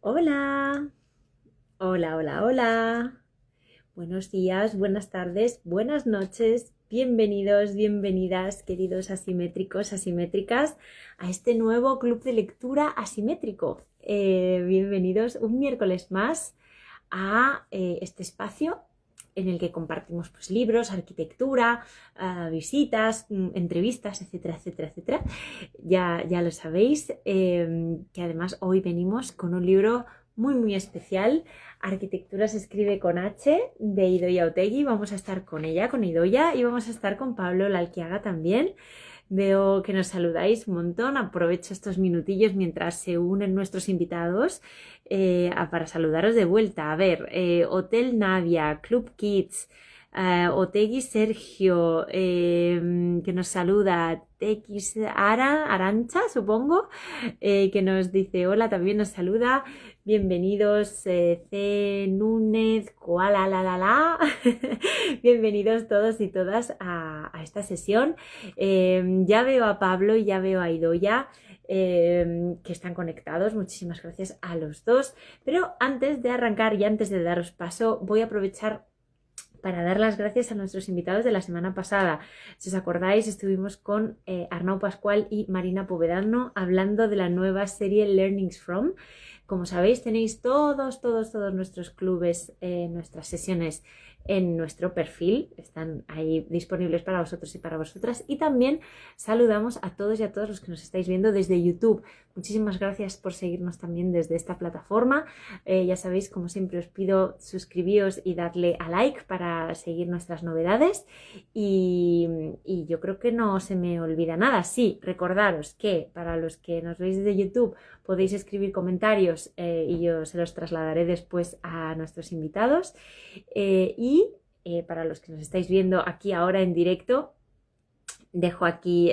Hola, hola, hola, hola. Buenos días, buenas tardes, buenas noches. Bienvenidos, bienvenidas, queridos asimétricos, asimétricas, a este nuevo club de lectura asimétrico. Bienvenidos un miércoles más a este espacio en el que compartimos pues, libros, arquitectura, visitas, entrevistas, etcétera, etcétera, etcétera. Ya lo sabéis, que además hoy venimos con un libro muy, muy especial. Arquitectura se escribe con H, de Idoia Otegi. Vamos a estar con ella, con Idoia, y vamos a estar con Pablo Lalquiaga también. Veo que nos saludáis un montón. Aprovecho estos minutillos mientras se unen nuestros invitados para saludaros de vuelta. A ver, Hotel Navia, Club Kids, Otegui Sergio, que nos saluda, TX Arancha, supongo, que nos dice hola, también nos saluda. Bienvenidos, C. Núñez, Koala, la. Bienvenidos todos y todas a esta sesión. Ya veo a Pablo y ya veo a Idoia. Que están conectados. Muchísimas gracias a los dos. Pero antes de arrancar y antes de daros paso, voy a aprovechar para dar las gracias a nuestros invitados de la semana pasada. Si os acordáis, estuvimos con Arnau Pascual y Marina Povedano hablando de la nueva serie Learnings From. Como sabéis, tenéis todos nuestros clubes, nuestras sesiones en nuestro perfil. Están ahí disponibles para vosotros y para vosotras. Y también saludamos a todos y a todas los que nos estáis viendo desde YouTube. Muchísimas gracias por seguirnos también desde esta plataforma. Ya sabéis, como siempre, os pido suscribíos y darle a like para seguir nuestras novedades. Y yo creo que no se me olvida nada. Sí, recordaros que para los que nos veis desde YouTube podéis escribir comentarios y yo se los trasladaré después a nuestros invitados. Para los que nos estáis viendo aquí ahora en directo, dejo aquí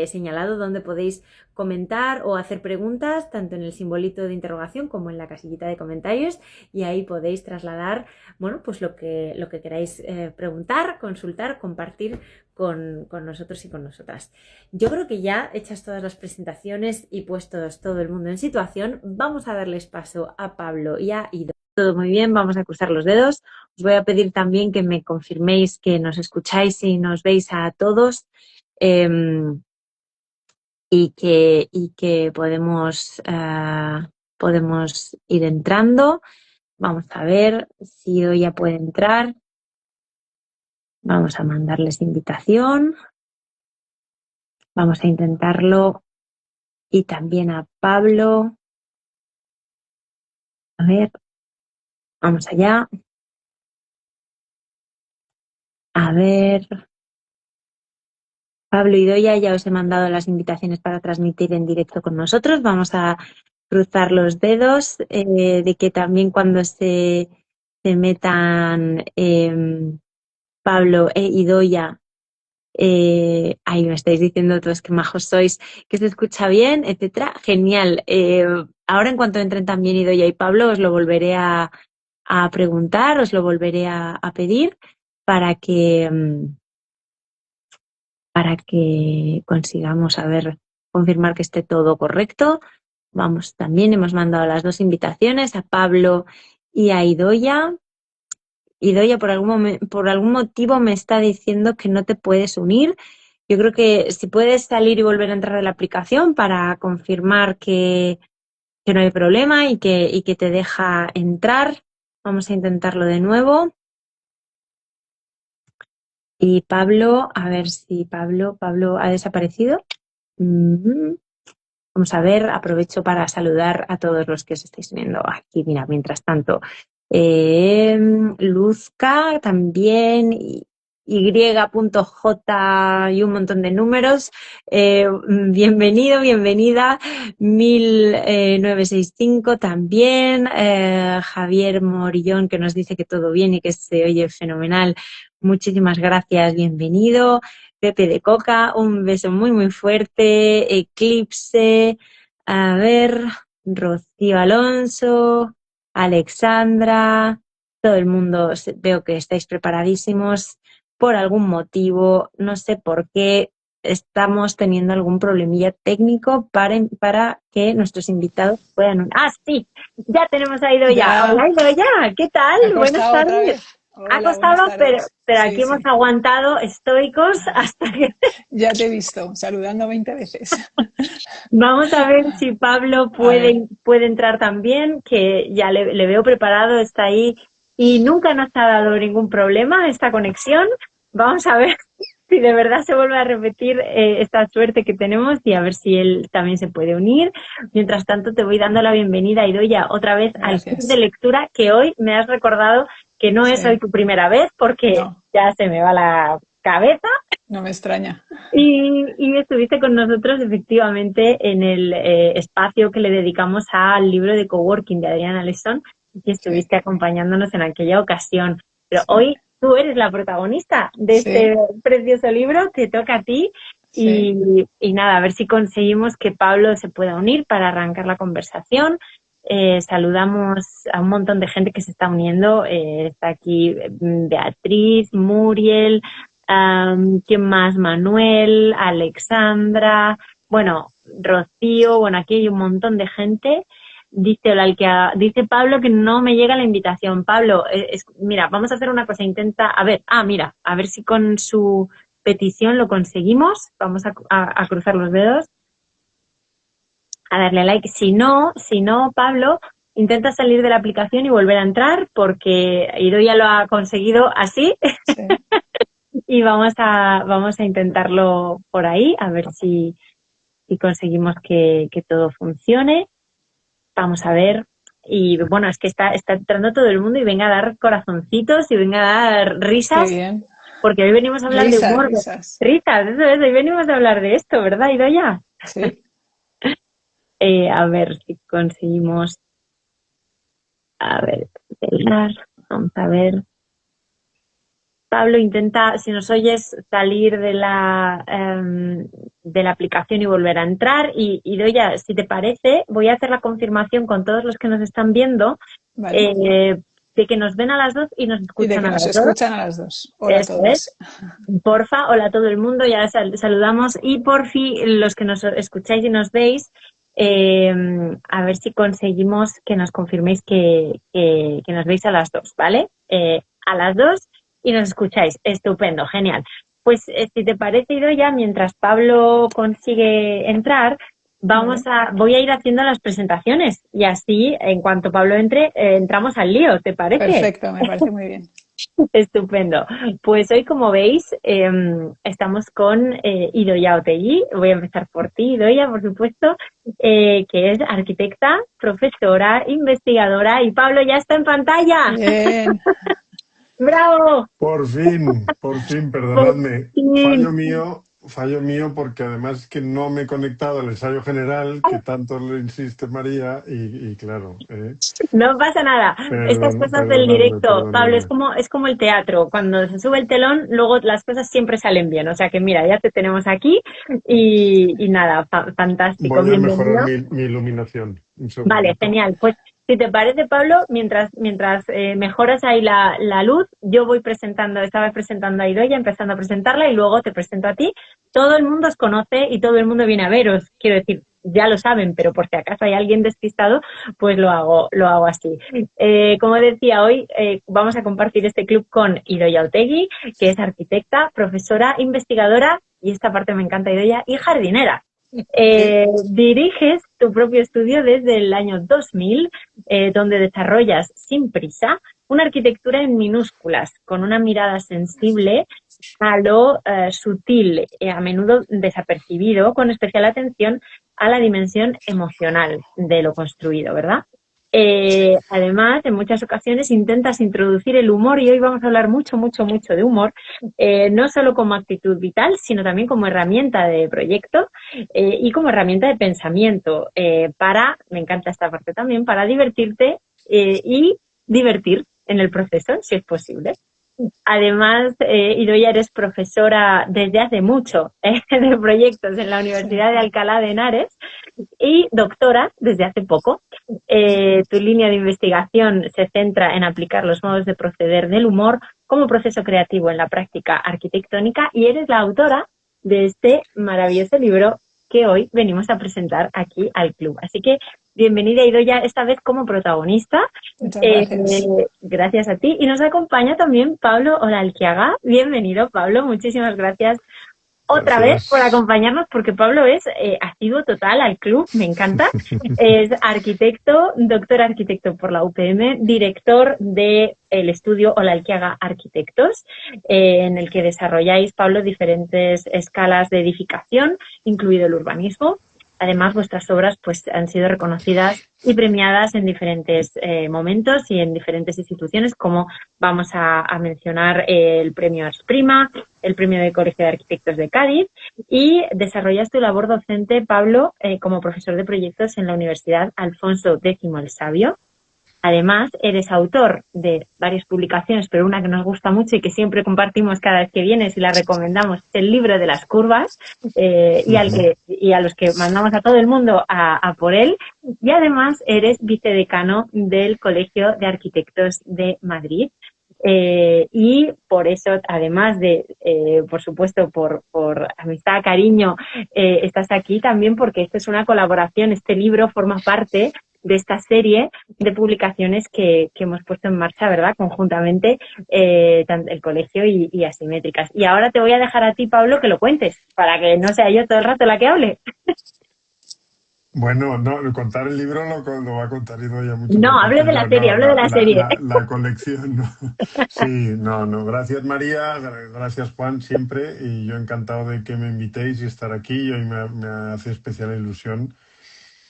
señalado donde podéis comentar o hacer preguntas, tanto en el simbolito de interrogación como en la casillita de comentarios, y ahí podéis trasladar, bueno, pues lo que queráis preguntar, consultar, compartir con nosotros y con nosotras. Yo creo que ya hechas todas las presentaciones y puestos todo el mundo en situación, vamos a darles paso a Pablo y a Ido. Todo muy bien, vamos a cruzar los dedos. Os voy a pedir también que me confirméis que nos escucháis y nos veis a todos. Y que podemos ir entrando. Vamos a ver si hoy ya puede entrar. Vamos a mandarles invitación. Vamos a intentarlo. Y también a Pablo. A ver, vamos allá. A ver. Pablo y Doya, ya os he mandado las invitaciones para transmitir en directo con nosotros. Vamos a cruzar los dedos de que también cuando se metan Pablo e Idoia, ahí me estáis diciendo todos qué majos sois, que se escucha bien, etcétera. Genial. Ahora en cuanto entren también Idoia y Pablo, os lo volveré a preguntar, os lo volveré a pedir para que consigamos confirmar que esté todo correcto. Vamos, también hemos mandado las dos invitaciones a Pablo y a Idoia. Idoia por algún motivo me está diciendo que no te puedes unir. Yo creo que si puedes salir y volver a entrar a la aplicación para confirmar que no hay problema y que te deja entrar. Vamos a intentarlo de nuevo. Y Pablo, a ver si Pablo ha desaparecido. Vamos a ver, aprovecho para saludar a todos los que os estáis viendo aquí. Mira, mientras tanto, Luzca también, Y.J y un montón de números. Bienvenido, bienvenida. 1965 también. Javier Morillón, que nos dice que todo bien y que se oye fenomenal. Muchísimas gracias, bienvenido. Pepe de Coca, un beso muy muy fuerte. Eclipse, a ver, Rocío Alonso, Alexandra, todo el mundo, veo que estáis preparadísimos por algún motivo, no sé por qué, estamos teniendo algún problemilla técnico para que nuestros invitados puedan... Ah, sí, ya tenemos a Idoia. Ya, Hola Idoia, ¿qué tal? me ha Buenas costado otra tardes. vez. Ha Hola, buenas costado, tardes. pero Sí, aquí hemos sí, aguantado estoicos hasta que... ya te he visto saludando 20 veces. Vamos a ver si Pablo A ver, puede entrar también, que ya le veo preparado, está ahí y nunca nos ha dado ningún problema esta conexión. Vamos a ver si de verdad se vuelve a repetir esta suerte que tenemos y a ver si él también se puede unir. Mientras tanto, te voy dando la bienvenida, Idoia, otra vez al club de gracias. lectura, que hoy me has recordado que no es hoy Sí, tu primera vez porque no, ya se me va la cabeza. no me extraña. Y estuviste con nosotros efectivamente en el espacio que le dedicamos al libro de coworking de Adriana Lesson y Sí, estuviste acompañándonos en aquella ocasión. Pero sí, hoy tú eres la protagonista de este sí, precioso libro, te toca a ti sí, y nada, a ver si conseguimos que Pablo se pueda unir para arrancar la conversación. Saludamos a un montón de gente que se está uniendo. Está aquí Beatriz, Muriel. ¿Quién más? Manuel, Alexandra, bueno, Rocío, bueno, aquí hay un montón de gente. Dice Pablo que no me llega la invitación. Pablo, mira, vamos a hacer una cosa, intenta, a ver, mira, a ver si con su petición lo conseguimos. Vamos a cruzar los dedos, a darle like. Si no, Pablo, intenta salir de la aplicación y volver a entrar porque Ido ya lo ha conseguido así. sí. Y vamos a intentarlo por ahí, a ver si conseguimos que todo funcione. Vamos a ver. Y bueno, es que está entrando todo el mundo y venga a dar corazoncitos y venga a dar Qué risas, bien. porque hoy venimos a hablar de Risas, humor. risas. Risas, eso es, hoy venimos a hablar de esto, ¿verdad, Idoia? Sí. A ver si conseguimos, a ver, vamos a ver. Pablo, intenta, si nos oyes, salir de la aplicación y volver a entrar. Y Doya, si te parece, voy a hacer la confirmación con todos los que nos están viendo Vale. eh, de que nos ven a las dos y nos Y de escuchan que a nos las dos. escuchan a las dos. Hola a Eso es. todos. Porfa, hola a todo el mundo, ya saludamos. Y por fin, los que nos escucháis y nos veis, eh, a ver si conseguimos que nos confirméis que nos veis a las dos, ¿vale? A las dos y nos escucháis. Estupendo, genial. Pues si te parece, Ido, mientras Pablo consigue entrar, Vale. voy a ir haciendo las presentaciones y así, en cuanto Pablo entre, entramos al lío, ¿te parece? Perfecto, me parece muy bien. Estupendo. Pues hoy, como veis, estamos con Idoia Otegui. Voy a empezar por ti, Idoia, por supuesto, que es arquitecta, profesora, investigadora y Pablo ya está en pantalla. Bien. ¡Bravo! Por fin, Por perdonadme. fin. Fallo mío porque además que no me he conectado al ensayo general, que tanto le insiste María, y claro, No pasa nada. Estas cosas del directo, Pablo, es perdonadme. como el teatro. Cuando se sube el telón, luego las cosas siempre salen bien. O sea que mira, ya te tenemos aquí y nada, fantástico. Voy a mejorar Bienvenido. mi iluminación. Un Vale, segundito. genial. Pues si te parece, Pablo, mientras mejoras ahí la luz, yo estaba presentando a Idoia, empezando a presentarla y luego te presento a ti. Todo el mundo os conoce y todo el mundo viene a veros. Quiero decir, ya lo saben, pero por si acaso hay alguien despistado, pues lo hago así. Como decía, hoy vamos a compartir este club con Idoia Otegui, que es arquitecta, profesora, investigadora, y esta parte me encanta, Idoia, y jardinera. Sí. Diriges tu propio estudio desde el año 2000, donde desarrollas sin prisa una arquitectura en minúsculas, con una mirada sensible a lo sutil, a menudo desapercibido, con especial atención a la dimensión emocional de lo construido, ¿verdad? Además, en muchas ocasiones intentas introducir el humor y hoy vamos a hablar mucho, mucho, mucho de humor, no solo como actitud vital, sino también como herramienta de proyecto y como herramienta de pensamiento me encanta esta parte también, para divertirte y divertir en el proceso, si es posible. Además, Idoia, eres profesora desde hace mucho de proyectos en la Sí. Universidad de Alcalá de Henares y doctora desde hace poco. Tu línea de investigación se centra en aplicar los modos de proceder del humor como proceso creativo en la práctica arquitectónica y eres la autora de este maravilloso libro que hoy venimos a presentar aquí al club. Así que bienvenida, Idoia, esta vez como protagonista. Muchas gracias. Gracias a ti. Y nos acompaña también Pablo Olalquiaga. Bienvenido, Pablo. Muchísimas gracias otra vez por Gracias. acompañarnos, porque Pablo es asiduo total al club, me encanta. Es arquitecto, doctor arquitecto por la UPM, director del estudio Olalquiaga Arquitectos, en el que desarrolláis, Pablo, diferentes escalas de edificación, incluido el urbanismo. Además, vuestras obras pues han sido reconocidas y premiadas en diferentes momentos y en diferentes instituciones, como vamos a mencionar el premio Ars Prima, el premio del Colegio de Arquitectos de Cádiz, y desarrollas tu labor docente, Pablo, como profesor de proyectos en la Universidad Alfonso X el Sabio. Además, eres autor de varias publicaciones, pero una que nos gusta mucho y que siempre compartimos cada vez que vienes y la recomendamos, es el libro de las curvas, y a los que mandamos a todo el mundo a por él. Y además eres vicedecano del Colegio de Arquitectos de Madrid. Y por eso, además de, por supuesto, por amistad, cariño, estás aquí también porque esta es una colaboración. Este libro forma parte de esta serie de publicaciones que hemos puesto en marcha, ¿verdad?, conjuntamente, tanto el colegio y Asimétricas. Y ahora te voy a dejar a ti, Pablo, que lo cuentes, para que no sea yo todo el rato la que hable. Bueno, no, contar el libro lo va a contar Idoia mucho No, mejor hable que de la yo. serie, No, hable de la serie. la colección, no. Sí, no. Gracias, María. Gracias, Juan, siempre. Y yo encantado de que me invitéis y estar aquí. Y hoy me hace especial ilusión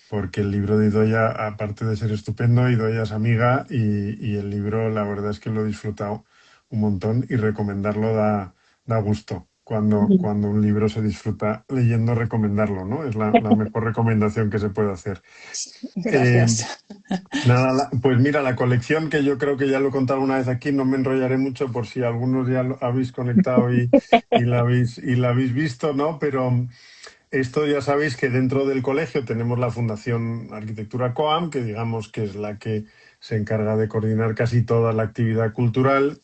porque el libro de Idoia, aparte de ser estupendo, Idoia es amiga y el libro, la verdad es que lo he disfrutado un montón y recomendarlo da gusto. Cuando un libro se disfruta leyendo, recomendarlo, ¿no? Es la mejor recomendación que se puede hacer. Gracias. Nada, pues mira, la colección, que yo creo que ya lo he contado una vez aquí, no me enrollaré mucho por si algunos ya lo habéis conectado y la habéis visto, ¿no? Pero esto ya sabéis que dentro del colegio tenemos la Fundación Arquitectura COAM, que digamos que es la que se encarga de coordinar casi toda la actividad cultural,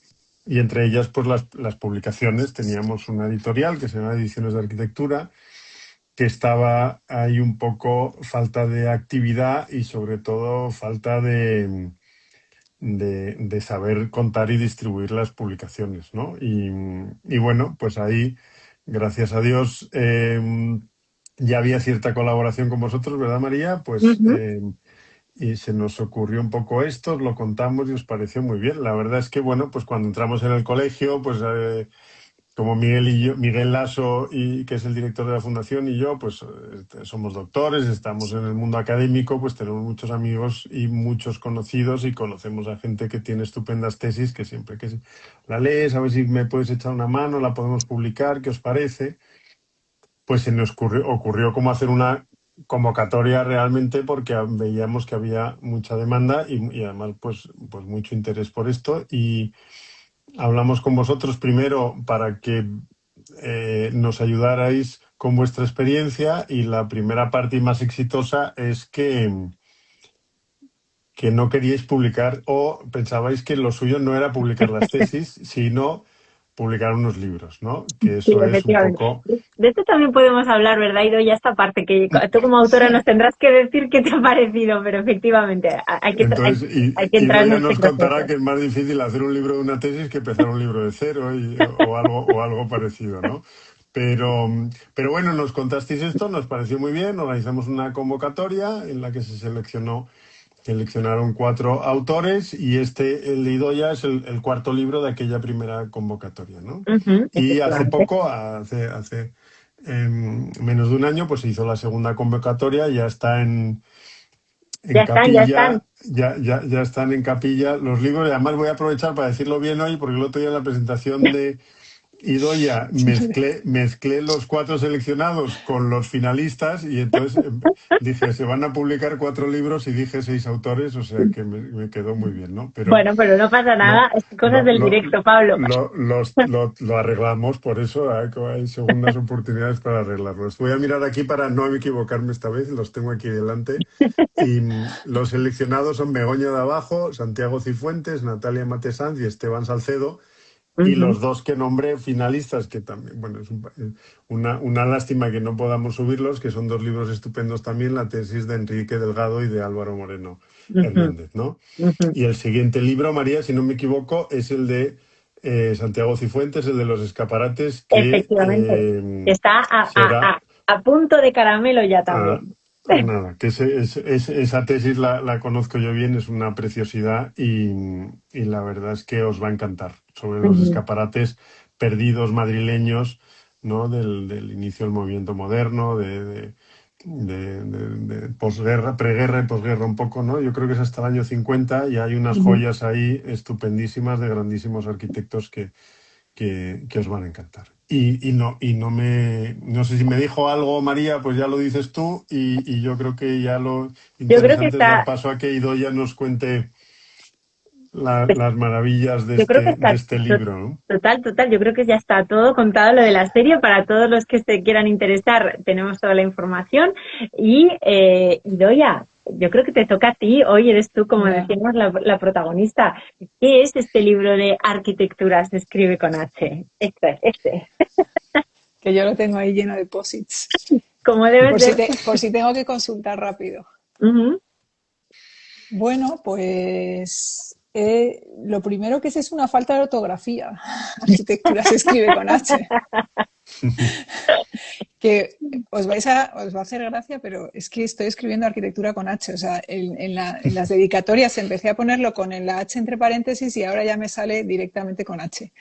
y entre ellas pues las publicaciones. Teníamos una editorial que se llama Ediciones de Arquitectura, que estaba ahí un poco falta de actividad y sobre todo falta de saber contar y distribuir las publicaciones, ¿no? Y bueno, pues ahí, gracias a Dios, ya había cierta colaboración con vosotros, ¿verdad, María? Pues y se nos ocurrió un poco esto, os lo contamos y os pareció muy bien. La verdad es que, bueno, pues cuando entramos en el colegio, pues como Miguel Lasso, que es el director de la fundación, y yo, pues somos doctores, estamos en el mundo académico, pues tenemos muchos amigos y muchos conocidos y conocemos a gente que tiene estupendas tesis, que siempre que la lees, a ver si me puedes echar una mano, la podemos publicar, ¿qué os parece? Pues se nos ocurrió cómo hacer una convocatoria realmente, porque veíamos que había mucha demanda y además pues mucho interés por esto, y hablamos con vosotros primero para que nos ayudarais con vuestra experiencia, y la primera parte y más exitosa es que no queríais publicar, o pensabais que lo suyo no era publicar las tesis, sino publicar unos libros, ¿no? Que Sí, eso es un efectivamente. poco... De esto también podemos hablar, ¿verdad, Idoia? Esta parte que tú como autora nos tendrás que decir qué te ha parecido, pero efectivamente Entonces, hay que entrar en Idoia este nos contará proceso. que es más difícil hacer un libro de una tesis que empezar un libro de cero o algo parecido, ¿no? Pero bueno, nos contasteis esto, nos pareció muy bien, organizamos una convocatoria en la que seleccionaron 4 autores, y el de Idoia es el cuarto libro de aquella primera convocatoria, ¿no? Y hace Efectivamente. poco, menos de un año, pues se hizo la segunda convocatoria, ya está en Ya están. capilla, ya están en capilla los libros. Y además voy a aprovechar para decirlo bien hoy, porque el otro día en la presentación de Idoia mezclé los 4 seleccionados con los finalistas, y entonces dije, se van a publicar 4 libros y dije 6 autores, o sea que me quedó muy bien, ¿no? Pero Bueno, pero no pasa nada, lo, es cosas lo, del lo, directo, Pablo. lo arreglamos, por eso hay segundas oportunidades para arreglarlos. Voy a mirar aquí para no equivocarme esta vez, los tengo aquí delante. Y los seleccionados son Begoña de Abajo, Santiago Cifuentes, Natalia Matesanz y Esteban Salcedo. Y los dos que nombré finalistas, que también, bueno, es una lástima que no podamos subirlos, que son dos libros estupendos también, la tesis de Enrique Delgado y de Álvaro Moreno Hernández, ¿no? Y el siguiente libro, María, si no me equivoco, es el de Santiago Cifuentes, el de los escaparates, que Efectivamente. Está será... a punto de caramelo ya también. Nada, que esa tesis la conozco yo bien, es una preciosidad y la verdad es que os va a encantar sobre los escaparates perdidos madrileños, ¿no? Del inicio del movimiento moderno, de posguerra, preguerra y posguerra un poco, ¿no? Yo creo que es hasta el año 50 y hay unas joyas ahí estupendísimas de grandísimos arquitectos que os van a encantar. No sé si me dijo algo María, pues ya lo dices tú y yo creo que ya lo interesante es dar paso a que Idoia nos cuente las maravillas de este libro, ¿no? Total, yo creo que ya está todo contado lo de la serie. Para todos los que se quieran interesar, tenemos toda la información. Y Idoia, yo creo que te toca a ti, hoy eres tú, como decíamos, la protagonista. ¿Qué es este libro de arquitectura? Se escribe con H. Este. Que yo lo tengo ahí lleno de posits. Como debe ser. Por si tengo que consultar rápido. Bueno, pues lo primero que es una falta de ortografía. Arquitectura se escribe con H. Que os va a hacer gracia, pero es que estoy escribiendo arquitectura con H. O sea, en las dedicatorias empecé a ponerlo con la H entre paréntesis y ahora ya me sale directamente con H.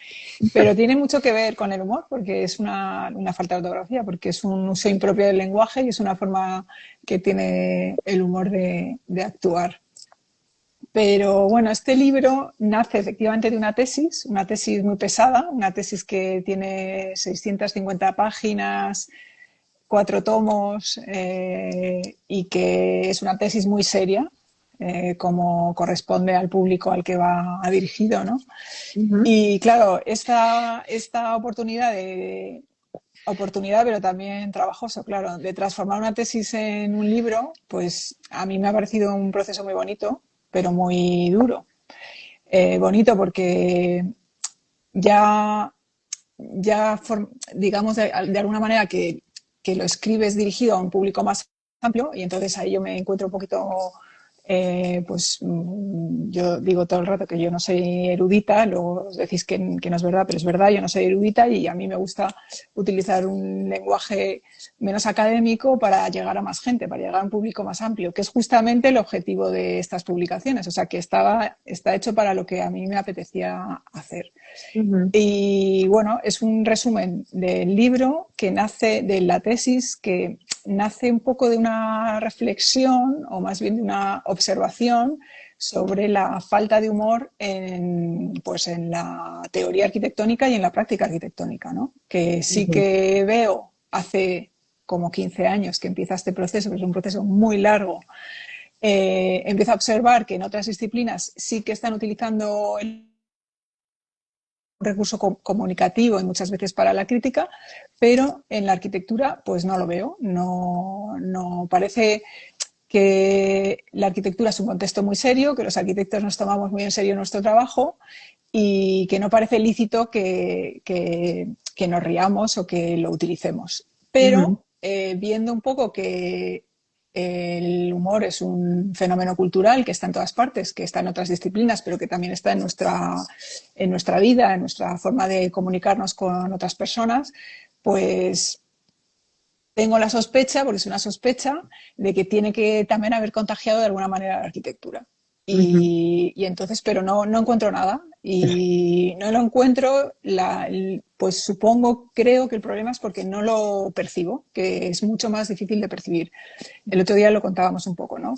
Pero tiene mucho que ver con el humor, porque es una falta de ortografía, porque es un uso impropio del lenguaje y es una forma que tiene el humor de actuar. Pero bueno, este libro nace efectivamente de una tesis muy pesada, una tesis que tiene 650 páginas, 4 tomos y que es una tesis muy seria, como corresponde al público al que va dirigido, ¿no? Y claro, esta oportunidad, pero también trabajoso, claro, de transformar una tesis en un libro, pues a mí me ha parecido un proceso muy bonito, pero muy duro. Bonito porque digamos de alguna manera que lo escribes dirigido a un público más amplio y entonces ahí yo me encuentro un poquito, pues yo digo todo el rato que yo no soy erudita, luego os decís que no es verdad, pero es verdad, yo no soy erudita y a mí me gusta utilizar un lenguaje menos académico para llegar a más gente, para llegar a un público más amplio, que es justamente el objetivo de estas publicaciones, o sea que está hecho para lo que a mí me apetecía hacer. Y bueno, es un resumen del libro que nace de la tesis, que nace un poco de una reflexión o más bien de una observación sobre la falta de humor en la teoría arquitectónica y en la práctica arquitectónica, ¿no? Que sí que veo hace como 15 años que empieza este proceso, que es un proceso muy largo. Empiezo a observar que en otras disciplinas sí que están utilizando el recurso comunicativo y muchas veces para la crítica, pero en la arquitectura pues no lo veo, no parece que la arquitectura es un contexto muy serio, que los arquitectos nos tomamos muy en serio nuestro trabajo y que no parece lícito que nos riamos o que lo utilicemos. Pero viendo un poco que el humor es un fenómeno cultural que está en todas partes, que está en otras disciplinas, pero que también está en nuestra vida, en nuestra forma de comunicarnos con otras personas, pues tengo la sospecha, porque es una sospecha, de que tiene que también haber contagiado de alguna manera la arquitectura. Y entonces, pero no encuentro nada. Y no lo encuentro, pues creo que el problema es porque no lo percibo, que es mucho más difícil de percibir. El otro día lo contábamos un poco, ¿no?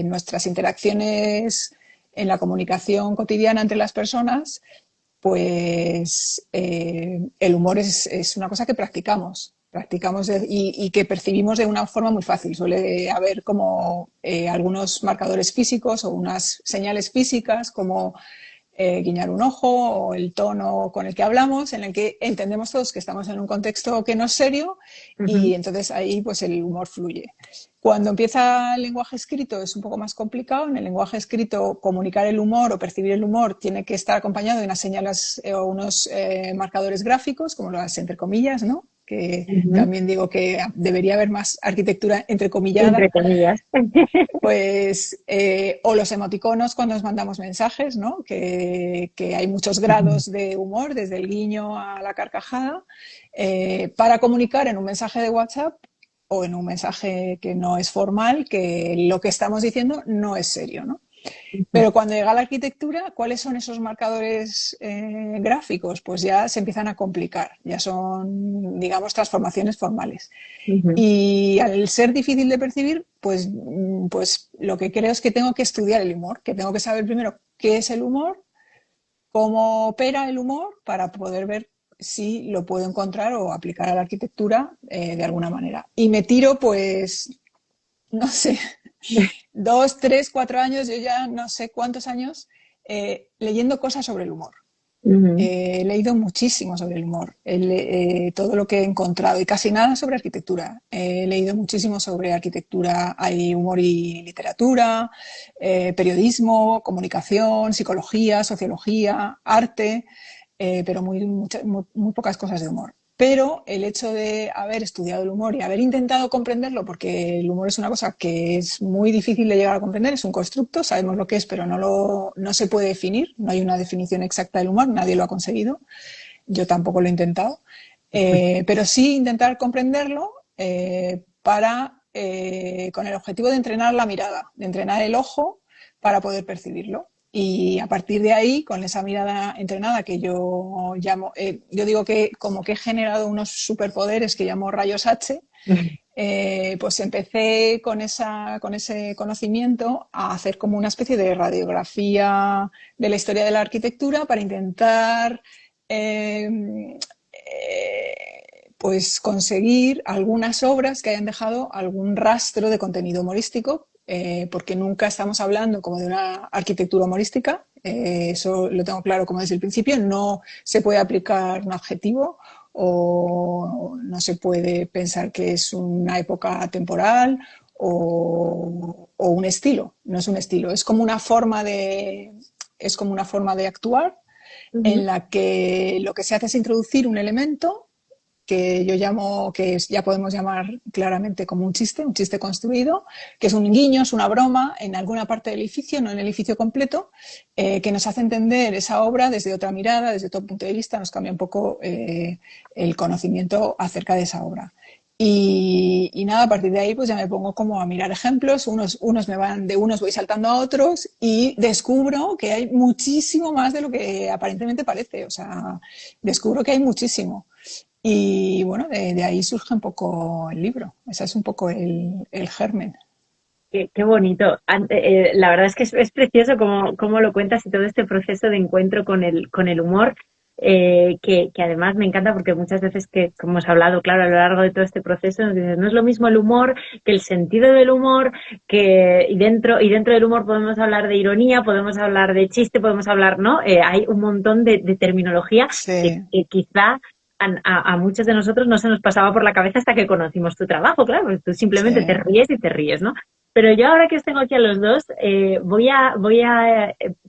Nuestras interacciones en la comunicación cotidiana entre las personas, pues el humor es una cosa que practicamos y que percibimos de una forma muy fácil. Suele haber como algunos marcadores físicos o unas señales físicas como guiñar un ojo o el tono con el que hablamos, en el que entendemos todos que estamos en un contexto que no es serio y entonces ahí pues el humor fluye. Cuando empieza el lenguaje escrito es un poco más complicado. En el lenguaje escrito comunicar el humor o percibir el humor tiene que estar acompañado de unas señales o unos marcadores gráficos, como las entre comillas, ¿no? Que también digo que debería haber más arquitectura entrecomillada. Entre comillas. Pues, o los emoticonos cuando nos mandamos mensajes, ¿no? Que hay muchos grados de humor, desde el guiño a la carcajada, para comunicar en un mensaje de WhatsApp o en un mensaje que no es formal, que lo que estamos diciendo no es serio, ¿no? Pero cuando llega la arquitectura, ¿cuáles son esos marcadores gráficos? Pues ya se empiezan a complicar, ya son, digamos, transformaciones formales. Y al ser difícil de percibir, pues lo que creo es que tengo que estudiar el humor, que tengo que saber primero qué es el humor, cómo opera el humor, para poder ver si lo puedo encontrar o aplicar a la arquitectura de alguna manera. Y me tiro, pues, no sé, 2, 3, 4 años, yo ya no sé cuántos años, leyendo cosas sobre el humor. He leído muchísimo sobre el humor, todo lo que he encontrado y casi nada sobre arquitectura. He leído muchísimo sobre arquitectura, hay humor y literatura, periodismo, comunicación, psicología, sociología, arte, pero muy pocas cosas de humor. Pero el hecho de haber estudiado el humor y haber intentado comprenderlo, porque el humor es una cosa que es muy difícil de llegar a comprender, es un constructo, sabemos lo que es, pero no se puede definir, no hay una definición exacta del humor, nadie lo ha conseguido, yo tampoco lo he intentado, pero sí intentar comprenderlo con el objetivo de entrenar la mirada, de entrenar el ojo para poder percibirlo. Y a partir de ahí, con esa mirada entrenada que yo llamo, yo digo que como que he generado unos superpoderes que llamo rayos H, pues empecé con ese conocimiento a hacer como una especie de radiografía de la historia de la arquitectura para intentar pues conseguir algunas obras que hayan dejado algún rastro de contenido humorístico. Porque nunca estamos hablando como de una arquitectura humorística, eso lo tengo claro como desde el principio, no se puede aplicar un adjetivo o no se puede pensar que es una época temporal o un estilo, no es un estilo, es como una forma de actuar en la que lo que se hace es introducir un elemento que yo llamo, ya podemos llamar claramente como un chiste construido, que es un guiño, es una broma en alguna parte del edificio, no en el edificio completo, que nos hace entender esa obra desde otra mirada, desde otro punto de vista, nos cambia un poco el conocimiento acerca de esa obra. Y nada, a partir de ahí pues ya me pongo como a mirar ejemplos, unos voy saltando a otros y descubro que hay muchísimo más de lo que aparentemente parece, o sea, descubro que hay muchísimo. Y bueno, de ahí surge un poco el libro. Ese es un poco el germen. Qué bonito. La verdad es que es precioso cómo lo cuentas y todo este proceso de encuentro con el humor, que además me encanta porque muchas veces como hemos hablado, claro, a lo largo de todo este proceso, nos dices, no es lo mismo el humor que el sentido del humor, y dentro del humor podemos hablar de ironía, podemos hablar de chiste, podemos hablar, ¿no? Hay un montón de terminología Sí. que quizá a muchos de nosotros no se nos pasaba por la cabeza hasta que conocimos tu trabajo, claro, pues tú simplemente Sí. te ríes y te ríes, ¿no? Pero yo ahora que os tengo aquí a los dos, voy a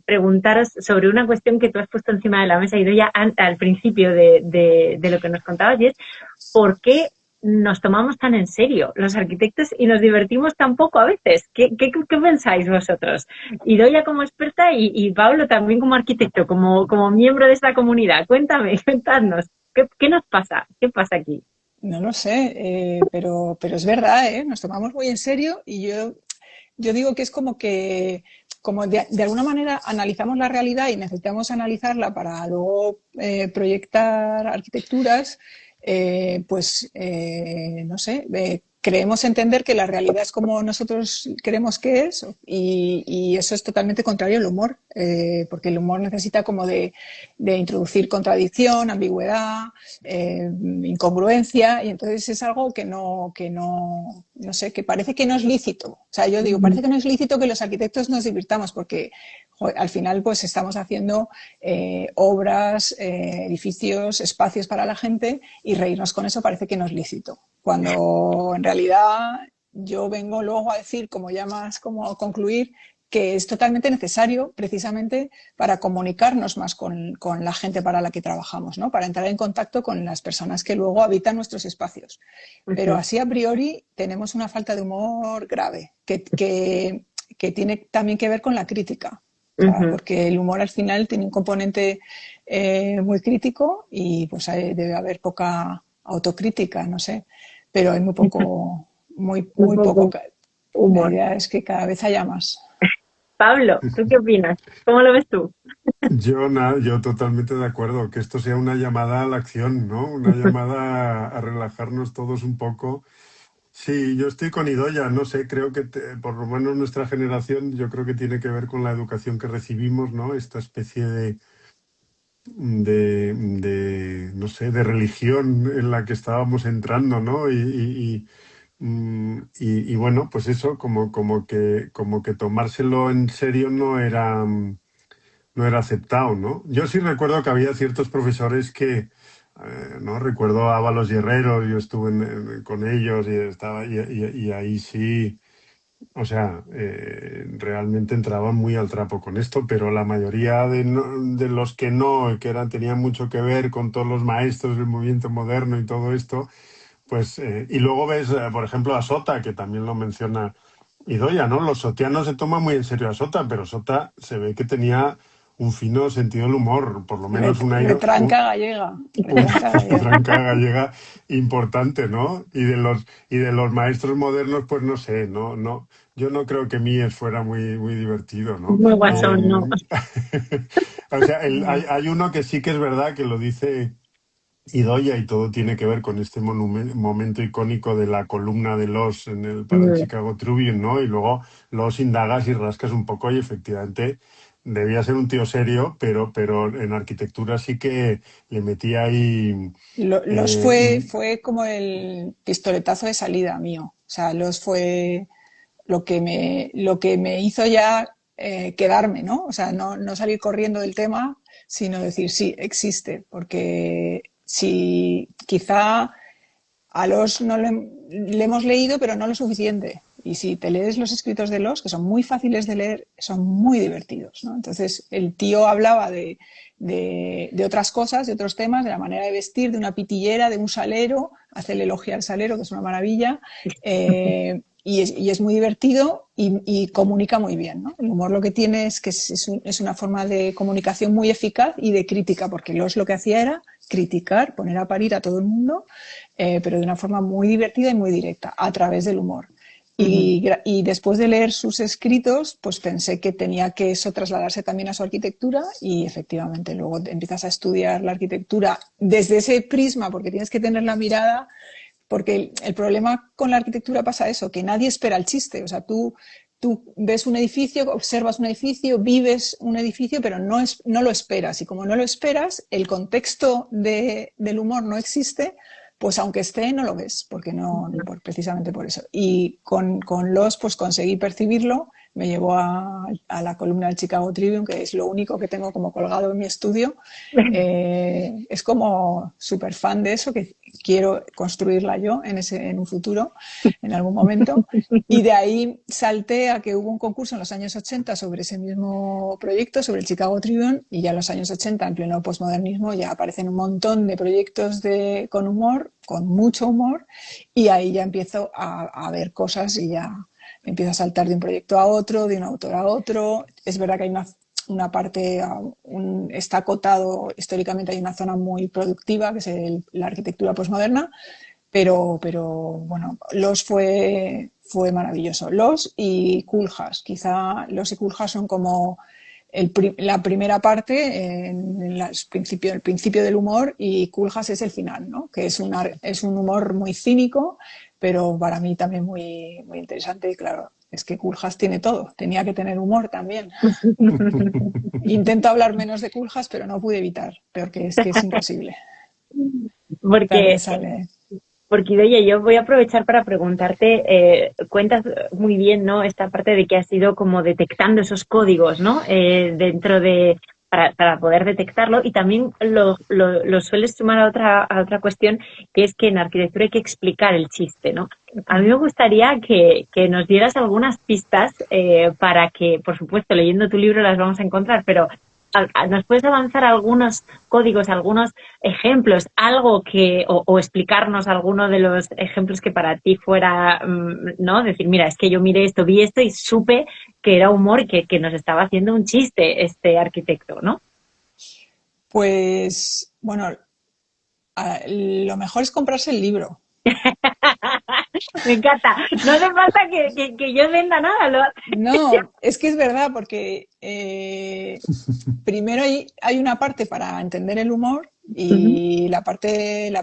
preguntaros sobre una cuestión que tú has puesto encima de la mesa y ya al principio de lo que nos contabas, y es ¿por qué nos tomamos tan en serio los arquitectos y nos divertimos tan poco a veces? ¿Qué pensáis vosotros? Idoia como experta y Pablo también como arquitecto, como miembro de esta comunidad. Cuéntanos. ¿Qué nos pasa? ¿Qué pasa aquí? No lo sé, pero es verdad, ¿eh? Nos tomamos muy en serio y yo digo que es como de alguna manera analizamos la realidad y necesitamos analizarla para luego proyectar arquitecturas, no sé, creemos entender que la realidad es como nosotros creemos que es y eso es totalmente contrario al humor. porque el humor necesita como de introducir contradicción, ambigüedad, incongruencia, y entonces es algo que no sé, que parece que no es lícito. O sea, yo digo, parece que no es lícito que los arquitectos nos divirtamos, porque joder, al final pues estamos haciendo obras, edificios, espacios para la gente, y reírnos con eso parece que no es lícito. Cuando en realidad yo vengo luego a decir, como ya más como a concluir, que es totalmente necesario precisamente para comunicarnos más con la gente para la que trabajamos, ¿no? Para entrar en contacto con las personas que luego habitan nuestros espacios. Pero así a priori tenemos una falta de humor grave que tiene también que ver con la crítica, o sea, porque el humor al final tiene un componente muy crítico y pues debe haber poca autocrítica, no sé, pero hay muy poco, muy poco. humor. La idea es que cada vez haya más. Pablo, ¿tú qué opinas? ¿Cómo lo ves tú? Yo totalmente de acuerdo, que esto sea una llamada a la acción, ¿no? Una llamada a relajarnos todos un poco. Sí, yo estoy con Idoia, no sé, creo que por lo menos nuestra generación, yo creo que tiene que ver con la educación que recibimos, ¿no? Esta especie no sé, de religión en la que estábamos entrando, ¿no? Y bueno, pues eso, como que tomárselo en serio no era aceptado, ¿no? Yo sí recuerdo que había ciertos profesores que, no recuerdo a Ábalos y Herrero, yo estuve con ellos y estaba y ahí sí, o sea, realmente entraban muy al trapo con esto, pero la mayoría de los que no, que eran tenían mucho que ver con todos los maestros del movimiento moderno y todo esto, pues y luego ves, por ejemplo, a Sota, que también lo menciona Idoia, ¿no? Los sotianos se toman muy en serio a Sota, pero Sota se ve que tenía un fino sentido del humor, por lo menos Retranca gallega. Retranca gallega. retranca gallega importante, ¿no? Y de los maestros modernos, pues no sé, yo no creo que Mies fuera muy divertido, ¿no? Muy guasón, ¿no? O sea, No. hay uno que sí que es verdad que lo dice Idoia y todo tiene que ver con este momento icónico de la columna de Los para el Chicago Tribune, ¿no? Y luego Los indagas y rascas un poco y efectivamente debía ser un tío serio, pero en arquitectura sí que le metía ahí... Los eh, fue como el pistoletazo de salida mío. O sea, Los fue lo que me hizo ya quedarme, ¿no? O sea, no salir corriendo del tema, sino decir, sí, existe. Porque si quizá a Los no le hemos leído, pero no lo suficiente. Y si te lees los escritos de Los, que son muy fáciles de leer, son muy divertidos, ¿no? Entonces, el tío hablaba de otras cosas, de otros temas, de la manera de vestir, de una pitillera, de un salero, hace el elogio al salero, que es una maravilla, y es muy divertido y comunica muy bien, ¿no? El humor lo que tiene es que es una forma de comunicación muy eficaz y de crítica, porque Los lo que hacía era criticar, poner a parir a todo el mundo, pero de una forma muy divertida y muy directa, a través del humor. Y después de leer sus escritos, pues pensé que tenía que eso trasladarse también a su arquitectura y efectivamente luego empiezas a estudiar la arquitectura desde ese prisma, porque tienes que tener la mirada, porque el problema con la arquitectura pasa eso, que nadie espera el chiste. O sea, tú ves un edificio, observas un edificio, vives un edificio, pero no lo esperas. Y como no lo esperas, el contexto del humor no existe, pues aunque esté, no lo ves, porque precisamente por eso. Y con Los, pues conseguí percibirlo, me llevó a la columna del Chicago Tribune, que es lo único que tengo como colgado en mi estudio. Es como súper fan de eso, que quiero construirla yo en un futuro, en algún momento. Y de ahí salté a que hubo un concurso en los años 80 sobre ese mismo proyecto, sobre el Chicago Tribune, y ya en los años 80, en pleno postmodernismo, ya aparecen un montón de proyectos con humor, con mucho humor, y ahí ya empiezo a ver cosas y ya empiezo a saltar de un proyecto a otro, de un autor a otro. Es verdad que hay una parte, está acotado históricamente, hay una zona muy productiva, que es la arquitectura postmoderna, pero bueno, Los fue maravilloso. Los y Koolhaas, quizá Los y Koolhaas son como la primera parte, el principio del humor, y Koolhaas es el final, ¿no? Que es un humor muy cínico, pero para mí también muy, muy interesante y claro, es que Koolhaas tiene todo, tenía que tener humor también. Intento hablar menos de Koolhaas, pero no pude evitar, peor que es imposible. Porque También sale. Porque, oye, yo voy a aprovechar para preguntarte, cuentas muy bien, ¿no? Esta parte de que has ido como detectando esos códigos, ¿no? Dentro de, para poder detectarlo y también lo sueles sumar a otra cuestión, que es que en arquitectura hay que explicar el chiste, ¿no? A mí me gustaría que nos dieras algunas pistas para que, por supuesto, leyendo tu libro las vamos a encontrar, pero ¿nos puedes avanzar algunos códigos, algunos ejemplos, algo que, o explicarnos alguno de los ejemplos que para ti fuera, ¿no? Decir, mira, es que yo miré esto, vi esto y supe que era humor y que nos estaba haciendo un chiste este arquitecto, ¿no? Pues, bueno, lo mejor es comprarse el libro. Me encanta. No hace falta que yo venda nada. No, es que es verdad, porque primero hay una parte para entender el humor Ujú, y la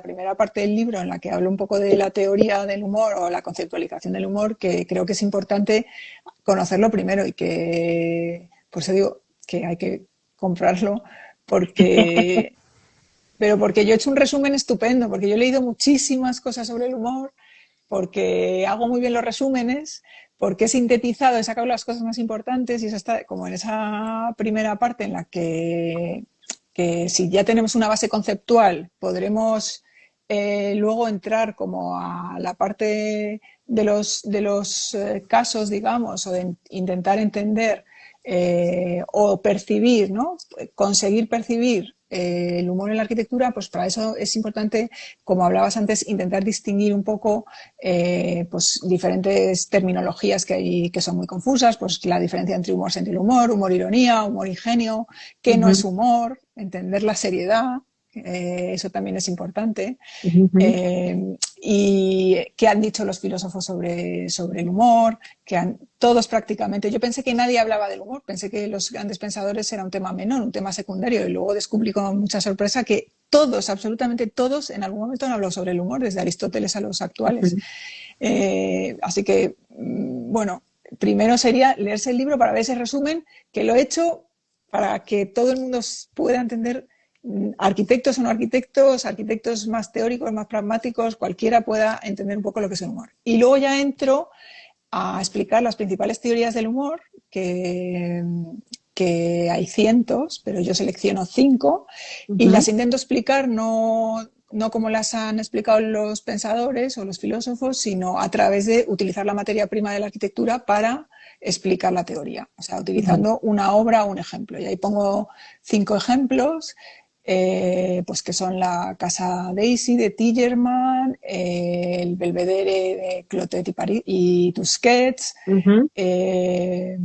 primera parte del libro en la que hablo un poco de la teoría del humor o la conceptualización del humor, que creo que es importante conocerlo primero y que, por eso digo que hay que comprarlo, porque, pero porque yo he hecho un resumen estupendo, porque yo he leído muchísimas cosas sobre el humor, porque hago muy bien los resúmenes, porque he sintetizado, he sacado las cosas más importantes y eso está como en esa primera parte en la que si ya tenemos una base conceptual podremos luego entrar como a la parte de los casos, digamos, o de intentar entender o percibir, ¿no? Conseguir percibir el humor en la arquitectura, pues para eso es importante, como hablabas antes, intentar distinguir un poco pues diferentes terminologías que hay que son muy confusas, pues la diferencia entre humor, sentido humor ironía, humor ingenio, qué no es ujú, humor, entender la seriedad, eso también es importante. ujú. Y qué han dicho los filósofos sobre el humor, todos prácticamente. Yo pensé que nadie hablaba del humor, pensé que los grandes pensadores era un tema menor, un tema secundario, y luego descubrí con mucha sorpresa que todos, absolutamente todos, en algún momento han hablado sobre el humor, desde Aristóteles a los actuales. Así que, bueno, primero sería leerse el libro para ver ese resumen, que lo he hecho para que todo el mundo pueda entender, arquitectos o no arquitectos, arquitectos más teóricos, más pragmáticos, cualquiera pueda entender un poco lo que es el humor. Y luego ya entro a explicar las principales teorías del humor, que hay cientos, pero yo selecciono 5 y Ujú, las intento explicar no como las han explicado los pensadores o los filósofos, sino a través de utilizar la materia prima de la arquitectura para explicar la teoría, o sea, ujú. utilizando una obra o un ejemplo. Y ahí pongo 5 ejemplos, pues que son la Casa Daisy de Tillerman, el Belvedere de Clotet y Tusquets, Ujú. eh,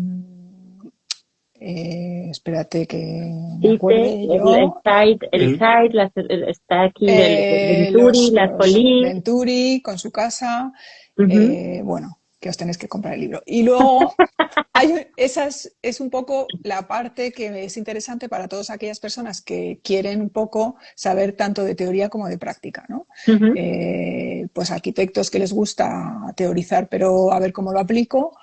espérate que me Tite, acuerde yo, el El, site, está aquí el Venturi, las los Colí. Venturi con su casa, Ujú. bueno, que os tenéis que comprar el libro. Y luego, esa es un poco la parte que es interesante para todas aquellas personas que quieren un poco saber tanto de teoría como de práctica, ¿no? Ujú, Pues arquitectos que les gusta teorizar, pero a ver cómo lo aplico,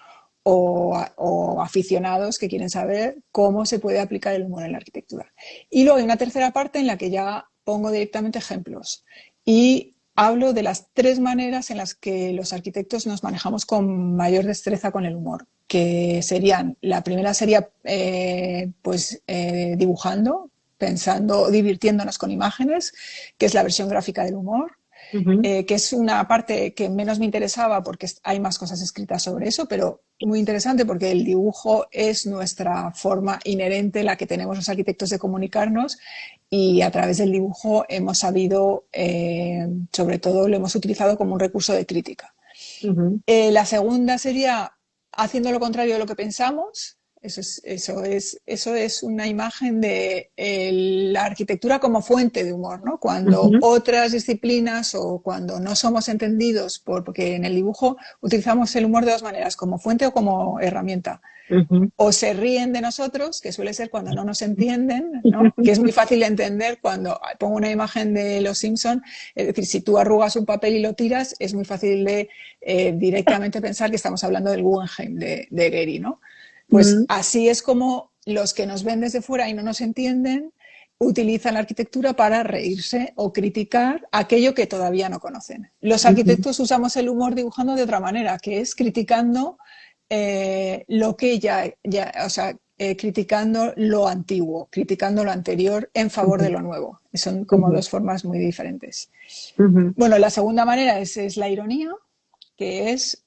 o aficionados que quieren saber cómo se puede aplicar el humor en la arquitectura. Y luego hay una tercera parte en la que ya pongo directamente ejemplos y hablo de las 3 maneras en las que los arquitectos nos manejamos con mayor destreza con el humor, que serían, la primera sería dibujando, pensando, divirtiéndonos con imágenes, que es la versión gráfica del humor, ujú, que es una parte que menos me interesaba porque hay más cosas escritas sobre eso, pero muy interesante porque el dibujo es nuestra forma inherente, la que tenemos los arquitectos de comunicarnos, y a través del dibujo hemos sabido, sobre todo lo hemos utilizado como un recurso de crítica. ujú, La segunda sería haciendo lo contrario de lo que pensamos, Eso es una imagen de la arquitectura como fuente de humor, ¿no? Cuando Ujú, otras disciplinas o cuando no somos entendidos, porque en el dibujo utilizamos el humor de dos maneras, como fuente o como herramienta. ujú. O se ríen de nosotros, que suele ser cuando no nos entienden, ¿no? Que es muy fácil de entender cuando pongo una imagen de Los Simpson, es decir, si tú arrugas un papel y lo tiras, es muy fácil de directamente pensar que estamos hablando del Guggenheim de Gehry, ¿no? Pues Mm, así es como los que nos ven desde fuera y no nos entienden utilizan la arquitectura para reírse o criticar aquello que todavía no conocen. Los ujú, arquitectos usamos el humor dibujando de otra manera, que es criticando lo que o sea, criticando lo antiguo, criticando lo anterior en favor de ujú, lo nuevo. Son como ujú, dos formas muy diferentes. ujú, Bueno, la segunda manera es la ironía, que es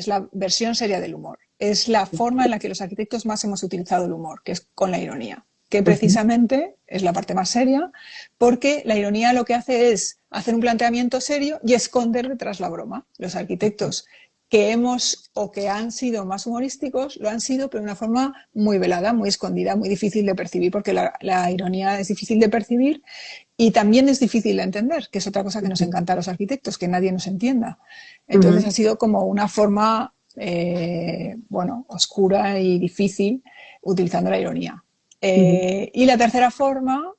la versión seria del humor. Es la forma en la que los arquitectos más hemos utilizado el humor, que es con la ironía, que ujú, precisamente es la parte más seria, porque la ironía lo que hace es hacer un planteamiento serio y esconder detrás la broma. Los arquitectos que hemos o que han sido más humorísticos lo han sido, pero de una forma muy velada, muy escondida, muy difícil de percibir, porque la ironía es difícil de percibir y también es difícil de entender, que es otra cosa que nos ujú, encanta a los arquitectos, que nadie nos entienda. Entonces ujú, ha sido como una forma, bueno, oscura y difícil utilizando la ironía. ujú, Y la tercera forma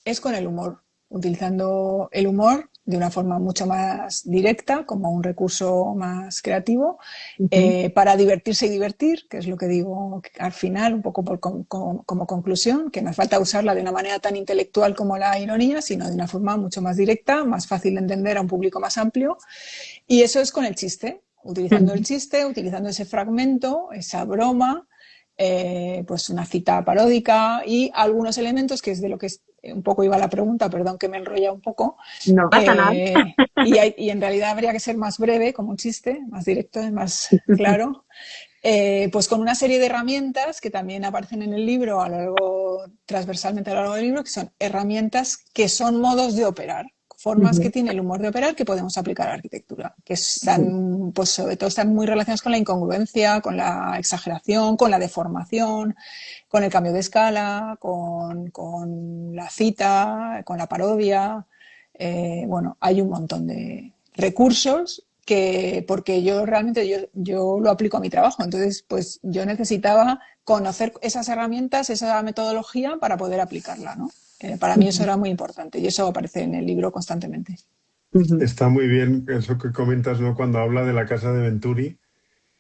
es con el humor, utilizando el humor de una forma mucho más directa, como un recurso más creativo, ujú, para divertirse y divertir, que es lo que digo al final, un poco como conclusión, que no hace falta usarla de una manera tan intelectual como la ironía, sino de una forma mucho más directa, más fácil de entender a un público más amplio. Y eso es con el ujú. chiste, utilizando ese fragmento, esa broma, pues una cita paródica y algunos elementos, que es de lo que un poco iba la pregunta, perdón que me enrolla un poco, No pasa nada. y en realidad habría que ser más breve, como un chiste, más directo y más claro, pues con una serie de herramientas que también aparecen en el libro transversalmente a lo largo del libro, que son herramientas que son modos de operar, formas que Ujú, tiene el humor de operar que podemos aplicar a la arquitectura, que están, pues sobre todo están muy relacionadas con la incongruencia, con la exageración, con la deformación, con el cambio de escala, con la cita, con la parodia. Bueno, hay un montón de recursos porque yo realmente yo lo aplico a mi trabajo, entonces pues yo necesitaba conocer esas herramientas, esa metodología para poder aplicarla, ¿no? Para mí eso ujú, era muy importante y eso aparece en el libro constantemente. ujú. Está muy bien eso que comentas, ¿no? Cuando habla de la casa de Venturi,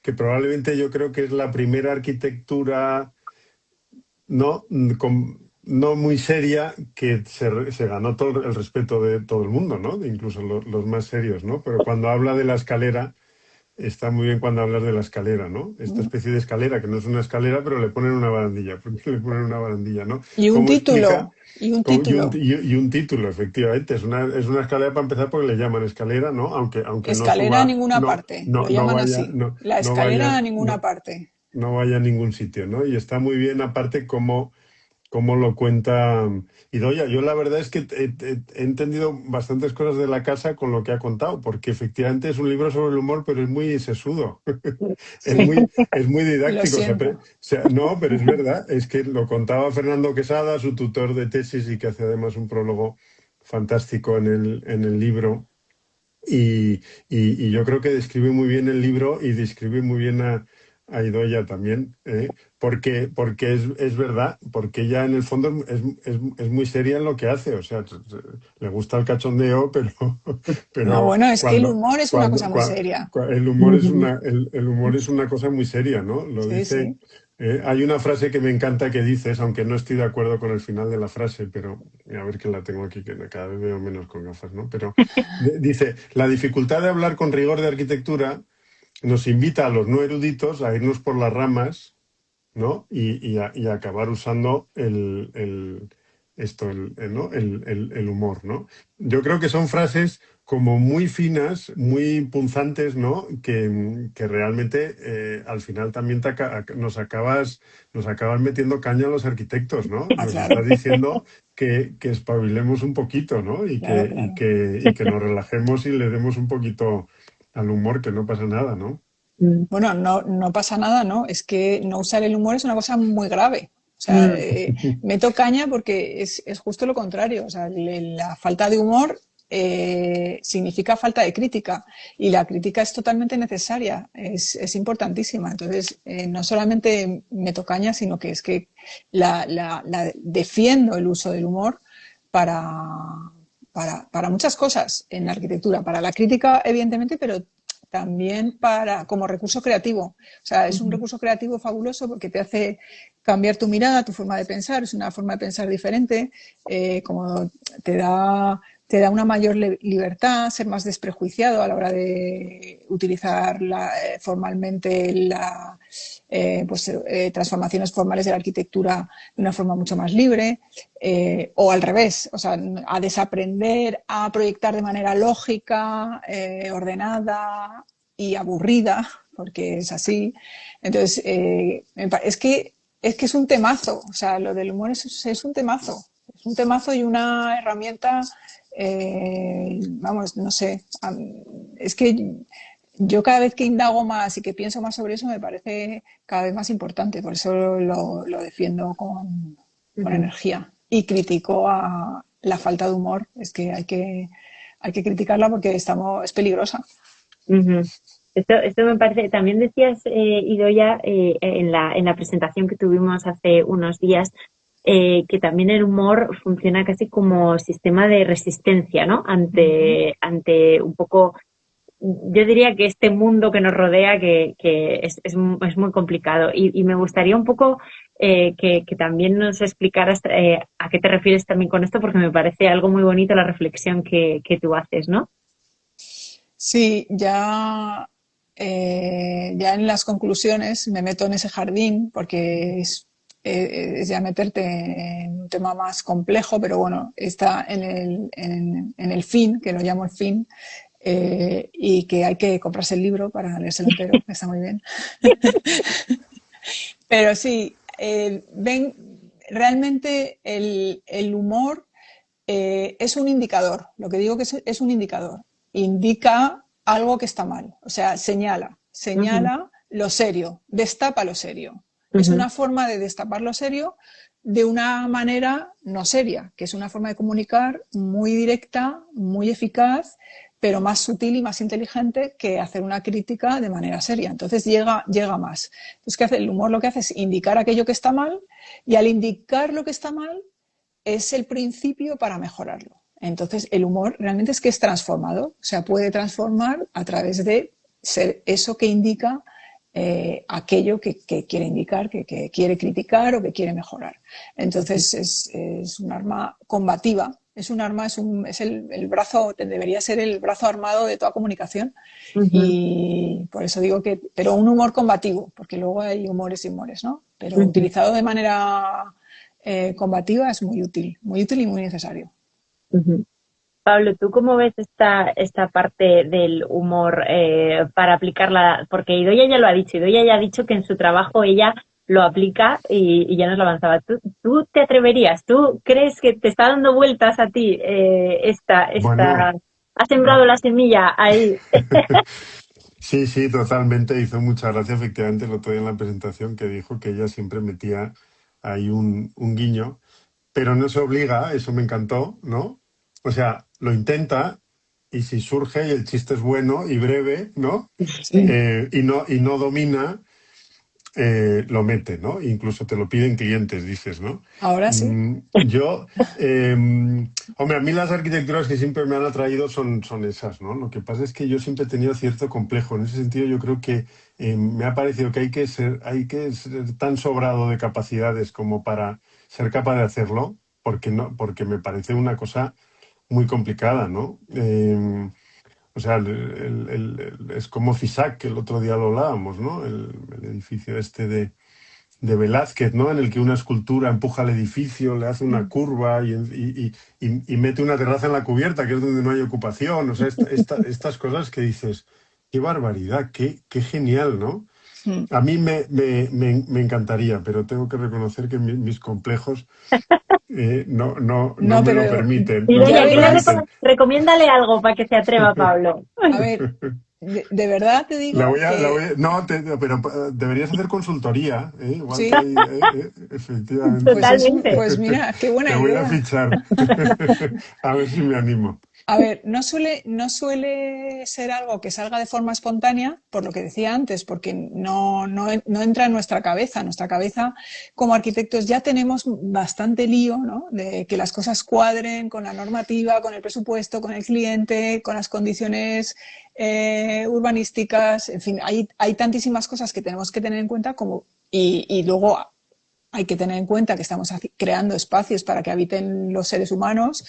que probablemente yo creo que es la primera arquitectura no, no muy seria que se ganó todo el respeto de todo el mundo, ¿no? Incluso los más serios, ¿no? Pero cuando habla de la escalera, está muy bien cuando hablas de la escalera, ¿no? Esta Mm. especie de escalera, que no es una escalera, pero le ponen una barandilla. ¿Por qué le ponen una barandilla, no? Y un ¿Cómo explica? título, y un título, Y un título, efectivamente. Es una escalera para empezar porque le llaman escalera, ¿no? Aunque no escalera a suba, ninguna parte, lo no llaman vaya, así, la no escalera a vaya, ninguna parte. no vaya a ningún sitio, ¿no? Y está muy bien, aparte, cómo lo cuenta Idoia. Yo la verdad es que he entendido bastantes cosas de la casa con lo que ha contado, porque efectivamente es un libro sobre el humor, pero es muy sesudo. Sí, Es muy lo didáctico. siento. No, pero es verdad, es que lo contaba Fernando Quesada, su tutor de tesis, y que hace además un prólogo fantástico en el libro. Y, y yo creo que describe muy bien el libro y describe muy bien a Idoia también, ¿eh? Porque es verdad, porque ella en el fondo es muy seria en lo que hace, o sea, le gusta el cachondeo, pero, No, pero bueno, es que el humor es una cosa muy seria. el humor es el humor es una cosa muy seria, ¿no? Lo Sí, dice. sí. Hay una frase que me encanta que dices, aunque no estoy de acuerdo con el final de la frase, pero a ver que la tengo aquí, que cada vez veo menos con gafas, ¿no? Pero dice, la dificultad de hablar con rigor de arquitectura nos invita a los no eruditos a irnos por las ramas, ¿no? Y a acabar usando ¿no? El humor, ¿no? Yo creo que son frases como muy finas, muy punzantes, ¿no? Que realmente al final también nos acabas metiendo caña a los arquitectos, ¿no? Ah, Nos claro, estás diciendo que espabilemos un poquito, ¿no? claro, claro. Y que nos relajemos y le demos un poquito al humor, que no pasa nada, ¿no? Bueno, no pasa nada, ¿no? Es que no usar el humor es una cosa muy grave. O sea, meto caña porque es justo lo contrario. O sea, la falta de humor significa falta de crítica y la crítica es totalmente necesaria, es importantísima. Entonces, no solamente meto caña, sino que es que defiendo el uso del humor para, para muchas cosas en la arquitectura, para la crítica, evidentemente, pero también como recurso creativo. O sea, es un recurso creativo fabuloso porque te hace cambiar tu mirada, tu forma de pensar, es una forma de pensar diferente, como te da una mayor libertad, ser más desprejuiciado a la hora de utilizar formalmente transformaciones formales de la arquitectura de una forma mucho más libre, o al revés, o sea, a desaprender a proyectar de manera lógica, ordenada y aburrida, porque es así. Entonces, es un temazo, o sea, lo del humor es un temazo. Es un temazo y una herramienta, vamos, no sé, es que yo cada vez que indago más y que pienso más sobre eso me parece cada vez más importante, por eso lo defiendo con energía y critico a la falta de humor, es que hay que criticarla porque es peligrosa. Esto me parece, también decías, Idoia, en la presentación que tuvimos hace unos días, que también el humor funciona casi como sistema de resistencia, ¿no? Ante un poco, yo diría que este mundo que nos rodea, que es muy complicado. Y me gustaría un poco que también nos explicaras a qué te refieres también con esto, porque me parece algo muy bonito la reflexión que tú haces, ¿no? Sí, ya en las conclusiones me meto en ese jardín porque es ya meterte en un tema más complejo, pero bueno, está en el fin, que lo llamo el fin, y que hay que comprarse el libro para leérselo entero, está muy bien. Pero sí, realmente el humor es un indicador. Lo que digo que es un indicador. Indica algo que está mal. O sea, señala lo serio, destapa lo serio. Es una forma de destapar lo serio de una manera no seria, que es una forma de comunicar muy directa, muy eficaz, pero más sutil y más inteligente que hacer una crítica de manera seria. Entonces llega más. Entonces, ¿qué hace? El humor lo que hace es indicar aquello que está mal, y al indicar lo que está mal es el principio para mejorarlo. Entonces, el humor realmente es que es transformador, o sea, puede transformar a través de ser eso que indica aquello que quiere indicar, que quiere criticar o que quiere mejorar. Entonces, es un arma combativa, es un arma, es el brazo, debería ser el brazo armado de toda comunicación. Y por eso digo pero un humor combativo, porque luego hay humores y humores, ¿no? Pero utilizado de manera combativa es muy útil y muy necesario. Pablo, ¿tú cómo ves esta parte del humor para aplicarla? Porque Idoia ya lo ha dicho, Idoia ya ha dicho que en su trabajo ella lo aplica y ya nos lo avanzaba. ¿Tú te atreverías? ¿Tú crees que te está dando vueltas a ti Bueno, has sembrado la semilla ahí? sí, totalmente. Hizo mucha gracia, efectivamente, el otro día en la presentación que dijo que ella siempre metía ahí un guiño, pero no se obliga, eso me encantó, ¿no? O sea, lo intenta y si surge y el chiste es bueno y breve, ¿no? Sí. Y no domina, lo mete, ¿no? Incluso te lo piden clientes, dices, ¿no? Ahora sí. Yo, hombre, a mí las arquitecturas que siempre me han atraído son esas, ¿no? Lo que pasa es que yo siempre he tenido cierto complejo. En ese sentido, yo creo que me ha parecido que hay que ser tan sobrado de capacidades como para ser capaz de hacerlo, porque me parece una cosa muy complicada, ¿no? O sea, es como Fisac, que el otro día lo hablábamos, ¿no? El edificio este de Velázquez, ¿no? En el que una escultura empuja al edificio, le hace una curva y mete una terraza en la cubierta, que es donde no hay ocupación. O sea, estas cosas que dices, qué barbaridad, qué genial, ¿no? A mí me encantaría, pero tengo que reconocer que mis complejos no No, me lo pero permiten. No me Idoia, lo ya ¿qué le verás. permiten. recomiéndale algo para que se atreva, Pablo? A ver, de verdad te digo que No, pero deberías hacer consultoría, ¿eh? Igual que sí, hay, efectivamente. pues Totalmente. pues mira, qué Te buena voy a idea. fichar. A ver si me animo. A ver, no suele ser algo que salga de forma espontánea, por lo que decía antes, porque no entra en nuestra cabeza. Nuestra cabeza, como arquitectos, ya tenemos bastante lío, ¿no? De que las cosas cuadren con la normativa, con el presupuesto, con el cliente, con las condiciones urbanísticas. En fin, hay tantísimas cosas que tenemos que tener en cuenta y luego hay que tener en cuenta que estamos creando espacios para que habiten los seres humanos,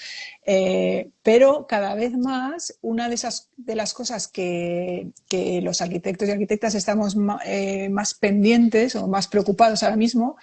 pero cada vez más una de las cosas que los arquitectos y arquitectas estamos más pendientes o más preocupados ahora mismo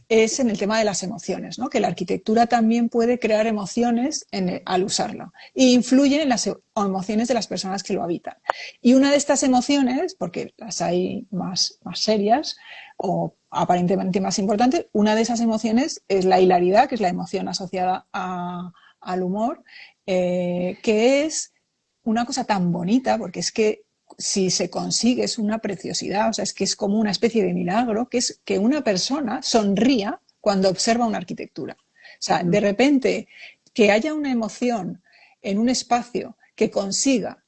es en el tema de las emociones, ¿no? Que la arquitectura también puede crear emociones al usarla e influye en las emociones de las personas que lo habitan. Y una de estas emociones, porque las hay más serias, o aparentemente más importante, una de esas emociones es la hilaridad, que es la emoción asociada al humor, que es una cosa tan bonita, porque es que si se consigue es una preciosidad, o sea, es que es como una especie de milagro, que es que una persona sonría cuando observa una arquitectura. O sea, de repente que haya una emoción en un espacio que consiga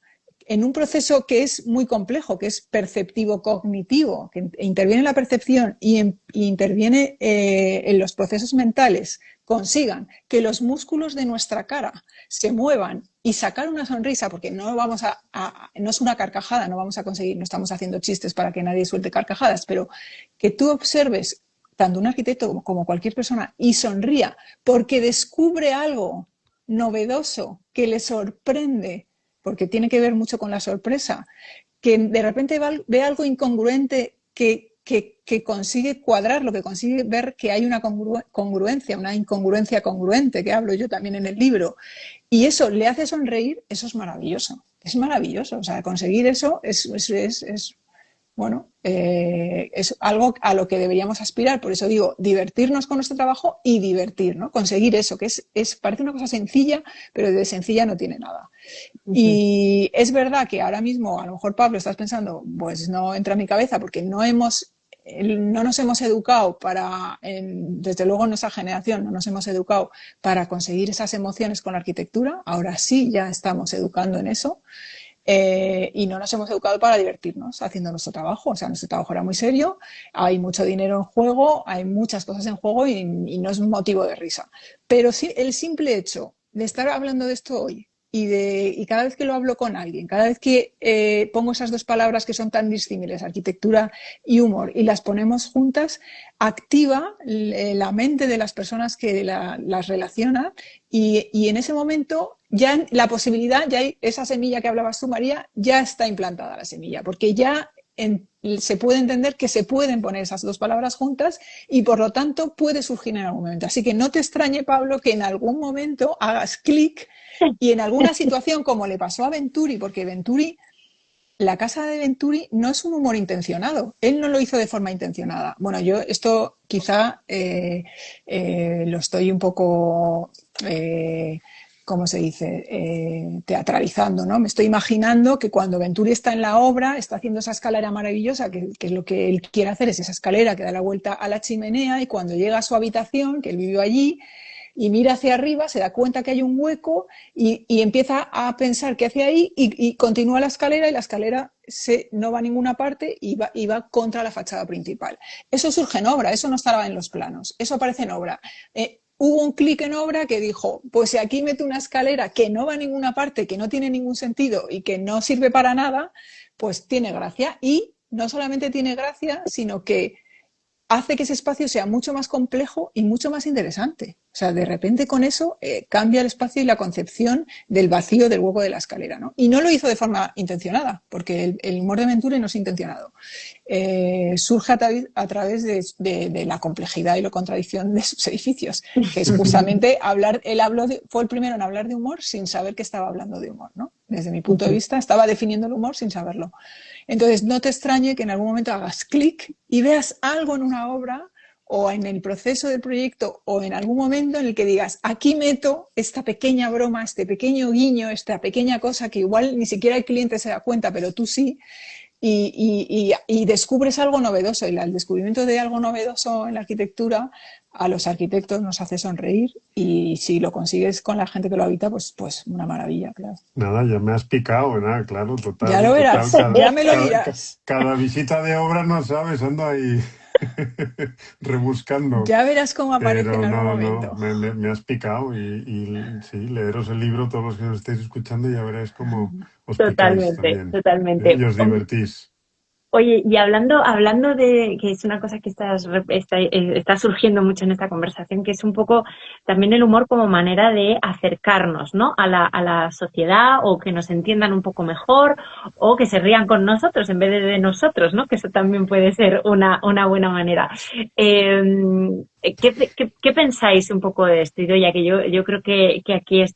en un proceso que es muy complejo, que es perceptivo-cognitivo, que interviene en la percepción y interviene en los procesos mentales, consigan que los músculos de nuestra cara se muevan y sacar una sonrisa, porque no no es una carcajada, no vamos a conseguir, no estamos haciendo chistes para que nadie suelte carcajadas, pero que tú observes tanto un arquitecto como cualquier persona y sonría porque descubre algo novedoso que le sorprende, porque tiene que ver mucho con la sorpresa, que de repente ve algo incongruente que consigue cuadrar, lo que consigue ver que hay una congruencia, una incongruencia congruente, que hablo yo también en el libro, y eso le hace sonreír, eso es maravilloso. Es maravilloso, o sea, conseguir eso es bueno, es algo a lo que deberíamos aspirar. Por eso digo, divertirnos con nuestro trabajo y divertir, ¿no? Conseguir eso, que parece una cosa sencilla, pero de sencilla no tiene nada. Y es verdad que ahora mismo, a lo mejor, Pablo, estás pensando, pues no entra en mi cabeza porque no nos hemos educado desde luego en nuestra generación, no nos hemos educado para conseguir esas emociones con la arquitectura. Ahora sí, ya estamos educando en eso. Y no nos hemos educado para divertirnos haciendo nuestro trabajo. O sea, nuestro trabajo era muy serio, hay mucho dinero en juego, hay muchas cosas en juego y no es un motivo de risa. Pero sí, el simple hecho de estar hablando de esto hoy y cada vez que lo hablo con alguien, cada vez que pongo esas dos palabras que son tan disímiles, arquitectura y humor, y las ponemos juntas, activa la mente de las personas que las relacionan y en ese momento ya la posibilidad, ya hay esa semilla que hablabas tú, María, ya está implantada la semilla, porque ya se puede entender que se pueden poner esas dos palabras juntas y por lo tanto puede surgir en algún momento. Así que no te extrañe, Pablo, que en algún momento hagas clic y en alguna situación como le pasó a Venturi, porque Venturi, la casa de Venturi no es un humor intencionado, él no lo hizo de forma intencionada. Bueno, yo esto quizá lo estoy un poco... ¿cómo se dice? Teatralizando, ¿no? Me estoy imaginando que cuando Venturi está en la obra, está haciendo esa escalera maravillosa, que es lo que él quiere hacer, es esa escalera que da la vuelta a la chimenea, y cuando llega a su habitación, que él vivió allí, y mira hacia arriba, se da cuenta que hay un hueco y empieza a pensar qué hace ahí y continúa la escalera y la escalera no va a ninguna parte y va contra la fachada principal. Eso surge en obra, eso no estaba en los planos, eso aparece en obra. Hubo un clic en obra que dijo, pues si aquí meto una escalera que no va a ninguna parte, que no tiene ningún sentido y que no sirve para nada, pues tiene gracia. Y no solamente tiene gracia, sino que hace que ese espacio sea mucho más complejo y mucho más interesante. O sea, de repente con eso cambia el espacio y la concepción del vacío del hueco de la escalera, ¿no? Y no lo hizo de forma intencionada, porque el humor de Venturi no es intencionado. Surge a través de la complejidad y la contradicción de sus edificios, que es justamente fue el primero en hablar de humor sin saber que estaba hablando de humor, ¿no? Desde mi punto de vista, estaba definiendo el humor sin saberlo. Entonces, no te extrañe que en algún momento hagas clic y veas algo en una obra o en el proceso del proyecto o en algún momento en el que digas, aquí meto esta pequeña broma, este pequeño guiño, esta pequeña cosa que igual ni siquiera el cliente se da cuenta, pero tú sí, y descubres algo novedoso. Y el descubrimiento de algo novedoso en la arquitectura a los arquitectos nos hace sonreír, y si lo consigues con la gente que lo habita, pues una maravilla, claro. Nada, ya me has picado, nada, claro, total. Ya lo verás, ya me lo dirás. Cada visita de obra, no sabes, ando ahí rebuscando. Ya verás cómo aparece Pero en algún no, momento. me has picado y sí, leeros el libro, todos los que nos estáis escuchando, ya veréis cómo os picáis Totalmente, también, totalmente. y os divertís. Oye, y hablando de, que es una cosa que está surgiendo mucho en esta conversación, que es un poco también el humor como manera de acercarnos, ¿no? A la sociedad, o que nos entiendan un poco mejor, o que se rían con nosotros en vez de nosotros, ¿no? Que eso también puede ser una buena manera. ¿Qué pensáis un poco de esto, Idoia? Que yo creo que aquí es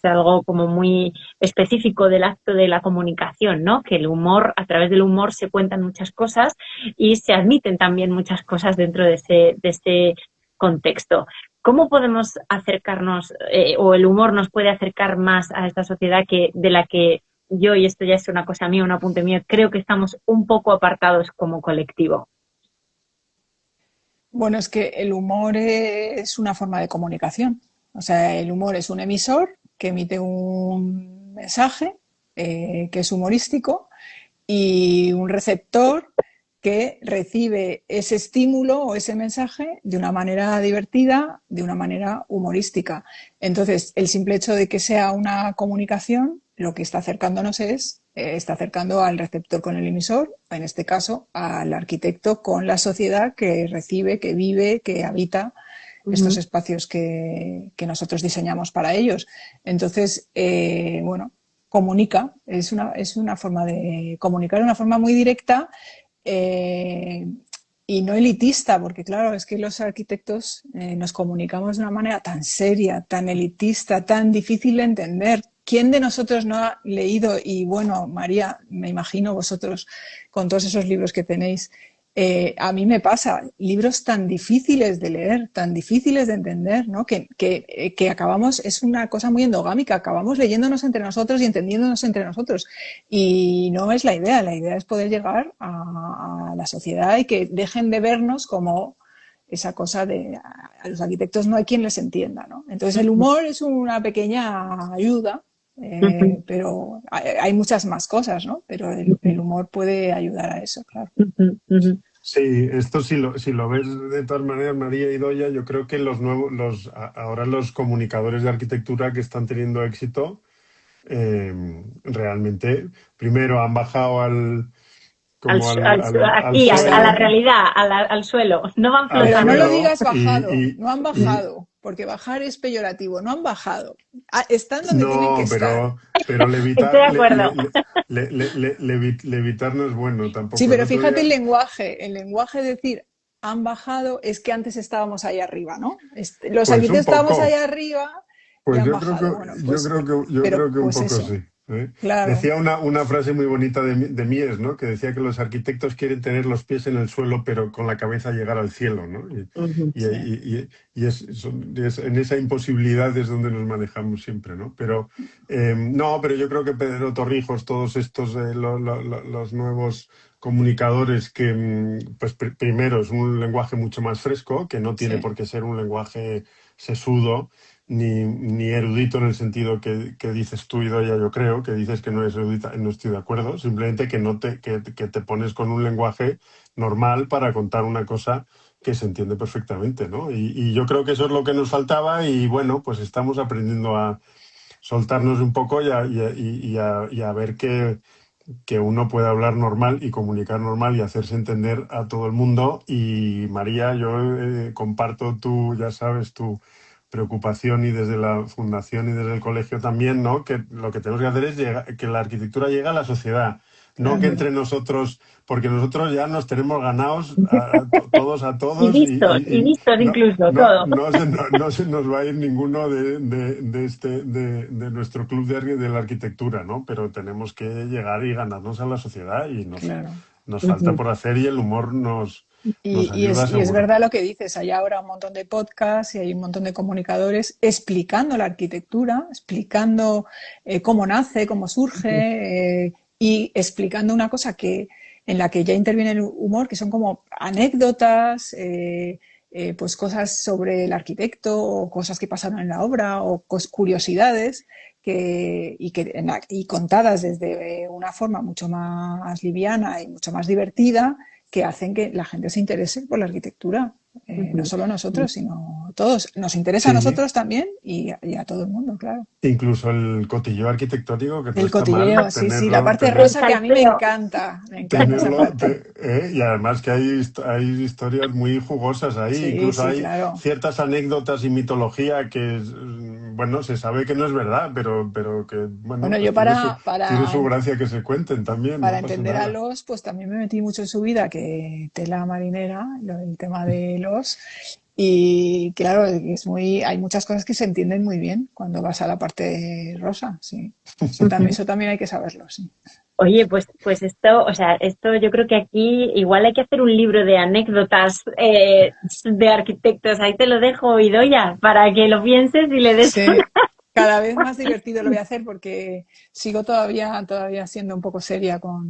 algo como muy específico del acto de la comunicación, ¿no? Que el humor, a través del humor se cuentan muchas cosas y se admiten también muchas cosas dentro de ese contexto. ¿Cómo podemos acercarnos, o el humor nos puede acercar más a esta sociedad de la que yo, y esto ya es una cosa mía, un apunte mío, creo que estamos un poco apartados como colectivo? Bueno, es que el humor es una forma de comunicación. O sea, el humor es un emisor que emite un mensaje que es humorístico, y un receptor que recibe ese estímulo o ese mensaje de una manera divertida, de una manera humorística. Entonces, el simple hecho de que sea una comunicación, lo que está acercándonos está acercando al receptor con el emisor, en este caso al arquitecto con la sociedad que recibe, que vive, que habita estos espacios que nosotros diseñamos para ellos. Entonces, bueno, comunica, es una forma de comunicar, una forma muy directa, y no elitista, porque claro, es que los arquitectos nos comunicamos de una manera tan seria, tan elitista, tan difícil de entender. ¿Quién de nosotros no ha leído? Y bueno, María, me imagino vosotros con todos esos libros que tenéis, a mí me pasa, libros tan difíciles de leer, tan difíciles de entender, ¿no? Que acabamos, es una cosa muy endogámica, acabamos leyéndonos entre nosotros y entendiéndonos entre nosotros. Y no es la idea es poder llegar a la sociedad y que dejen de vernos como esa cosa de a los arquitectos no hay quien les entienda, ¿no? Entonces el humor es una pequeña ayuda, pero hay muchas más cosas, ¿no? Pero el humor puede ayudar a eso, claro. Sí, esto si lo ves de todas maneras, María y Doya, yo creo que ahora los comunicadores de arquitectura que están teniendo éxito, realmente, primero han bajado al Aquí, a la suelo. realidad, al suelo, no van Al Pero no flotando. lo suelo digas bajado, no han y, bajado, porque bajar es peyorativo, no han bajado. Están donde tienen que no, estar. pero Estoy de acuerdo. levitar no es bueno Sí, tampoco. El pero otro fíjate día, el lenguaje de decir han bajado es que antes estábamos ahí arriba, ¿no? Los pues arquitectos un estábamos ahí poco. arriba y Pues han yo creo bajado. Bueno, que, pues, yo pero creo que un pues poco eso, sí, ¿eh? claro. Decía una frase muy bonita de Mies, ¿no? Que decía que los arquitectos quieren tener los pies en el suelo, pero con la cabeza llegar al cielo, ¿no? Sí. En esa imposibilidad es donde nos manejamos siempre, ¿no? Pero no, pero yo creo que Pedro Torrijos, todos estos los nuevos comunicadores que, pues primero es un lenguaje mucho más fresco, que no tiene Sí. por qué ser un lenguaje sesudo, ni erudito en el sentido que dices tú, Idoia, yo creo, que dices que no eres erudita, no estoy de acuerdo, simplemente que te pones con un lenguaje normal para contar una cosa que se entiende perfectamente, ¿no? Y yo creo que eso es lo que nos faltaba y bueno, pues estamos aprendiendo a soltarnos un poco y a ver que uno puede hablar normal y comunicar normal y hacerse entender a todo el mundo. Y María, yo comparto ya sabes, tu preocupación y desde la fundación y desde el colegio también, ¿no? Que lo que tenemos que hacer es que la arquitectura llegue a la sociedad, no que Claro. entre nosotros, porque nosotros ya nos tenemos ganados todos a Y todos vistos, y y vistos no, incluso, todo. no se nos va a ir ninguno de nuestro club de la arquitectura, ¿no? Pero tenemos que llegar y ganarnos a la sociedad y Claro. nos falta por hacer y el humor nos Y ayuda es seguro. verdad lo que dices, hay ahora un montón de podcasts y hay un montón de comunicadores explicando la arquitectura, explicando cómo nace, cómo surge y explicando una cosa en la que ya interviene el humor, que son como anécdotas, pues cosas sobre el arquitecto o cosas que pasaron en la obra o curiosidades y contadas desde una forma mucho más liviana y mucho más divertida que hacen que la gente se interese por la arquitectura. No Ujú. solo nosotros, sino todos. Nos interesa a Sí, nosotros también y a todo el mundo, claro. incluso el cotilleo arquitectónico, que no El está mal cotilleo, sí, sí, la tenerlo, parte tener, rosa que El a mí salseo. me encanta esa parte. y además que hay historias muy jugosas ahí, Sí, incluso sí, hay claro. ciertas anécdotas y mitología que, bueno, se sabe que no es verdad, pero que, bueno, Bueno, yo pues tiene su gracia que se cuenten también, no para pasa entender a nada. los, pues también me metí mucho en su vida, que tela marinera, el tema de los. Y claro, hay muchas cosas que se entienden muy bien cuando vas a la parte rosa, sí. Eso también hay que saberlo, sí. Oye, pues esto, o sea, esto yo creo que aquí igual hay que hacer un libro de anécdotas de arquitectos. Ahí te lo dejo, Idoia, para que lo pienses y le des Sí, cada vez más divertido lo voy a hacer porque sigo todavía siendo un poco seria con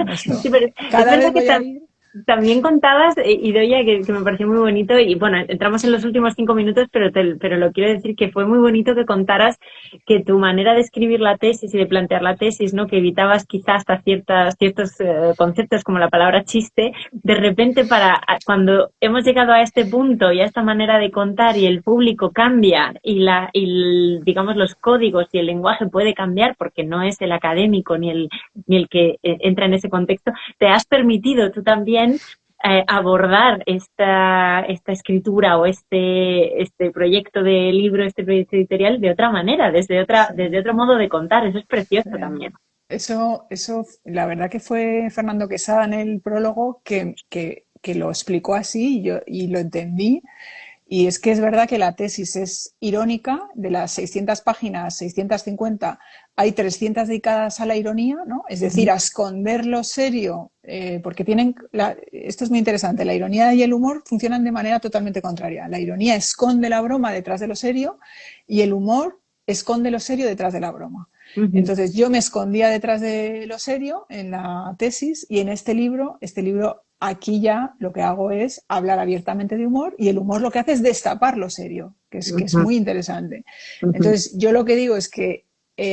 esto. Sí, pero es Cada verdad vez que voy a ir. también contabas, Idoia, que me pareció muy bonito, y bueno, entramos en los últimos 5 minutos, pero lo quiero decir que fue muy bonito que contaras que tu manera de escribir la tesis y de plantear la tesis, ¿no? Que evitabas quizás hasta ciertos conceptos como la palabra chiste, de repente cuando hemos llegado a este punto y a esta manera de contar y el público cambia digamos los códigos y el lenguaje puede cambiar porque no es el académico ni el que entra en ese contexto, te has permitido tú también abordar esta escritura o este proyecto de libro, este proyecto editorial de otra manera, Sí, desde otro modo de contar. Eso es sí. precioso también. La verdad que fue Fernando Quesada en el prólogo que lo explicó así y lo entendí. Y es que es verdad que la tesis es irónica, de las 600 páginas, 650, hay 300 dedicadas a la ironía, ¿no? Es decir, a esconder lo serio, porque esto es muy interesante, la ironía y el humor funcionan de manera totalmente contraria. La ironía esconde la broma detrás de lo serio y el humor esconde lo serio detrás de la broma. Uh -huh. Entonces yo me escondía detrás de lo serio en la tesis y en este libro aquí ya lo que hago es hablar abiertamente de humor y el humor lo que hace es destapar lo serio, que es muy interesante. Uh -huh. Entonces yo lo que digo es que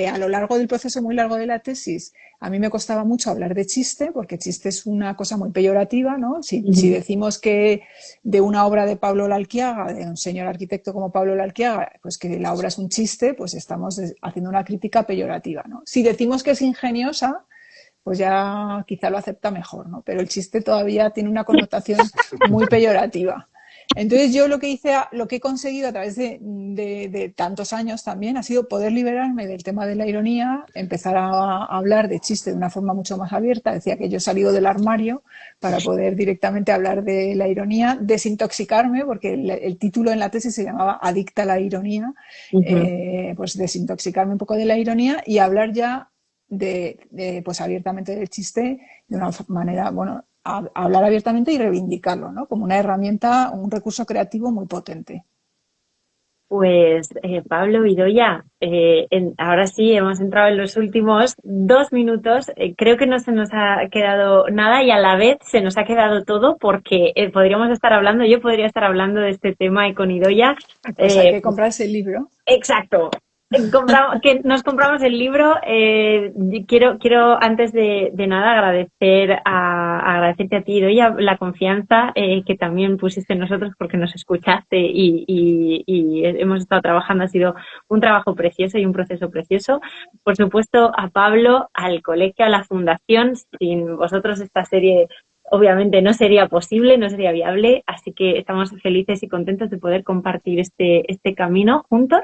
a lo largo del proceso muy largo de la tesis a mí me costaba mucho hablar de chiste porque chiste es una cosa muy peyorativa, ¿no? Si decimos que de una obra de Pablo Lalquiaga, de un señor arquitecto como Pablo Lalquiaga, pues que la obra es un chiste, pues estamos haciendo una crítica peyorativa, ¿no? Si decimos que es ingeniosa, pues ya quizá lo acepta mejor, ¿no? Pero el chiste todavía tiene una connotación muy peyorativa. Entonces yo lo que he conseguido a través de tantos años también ha sido poder liberarme del tema de la ironía, empezar a hablar de chiste de una forma mucho más abierta. Decía que yo he salido del armario para poder directamente hablar de la ironía, desintoxicarme, porque el título en la tesis se llamaba Adicta a la ironía, Uh -huh. pues desintoxicarme un poco de la ironía y hablar ya pues abiertamente del chiste de una manera, bueno, hablar abiertamente y reivindicarlo, ¿no? Como una herramienta, un recurso creativo muy potente. Pues Pablo Idoia, ahora sí hemos entrado en los últimos 2 minutos. Creo que no se nos ha quedado nada y a la vez se nos ha quedado todo porque yo podría estar hablando de este tema y con Idoia. Pues hay que comprarse el libro. Exacto. Que nos compramos el libro. Quiero antes de nada agradecerte a ti, Idoia, la confianza que también pusiste en nosotros porque nos escuchaste y hemos estado trabajando. Ha sido un trabajo precioso y un proceso precioso. Por supuesto, a Pablo, al colegio, a la fundación. Sin vosotros esta serie obviamente no sería posible, no sería viable, así que estamos felices y contentos de poder compartir este camino juntos.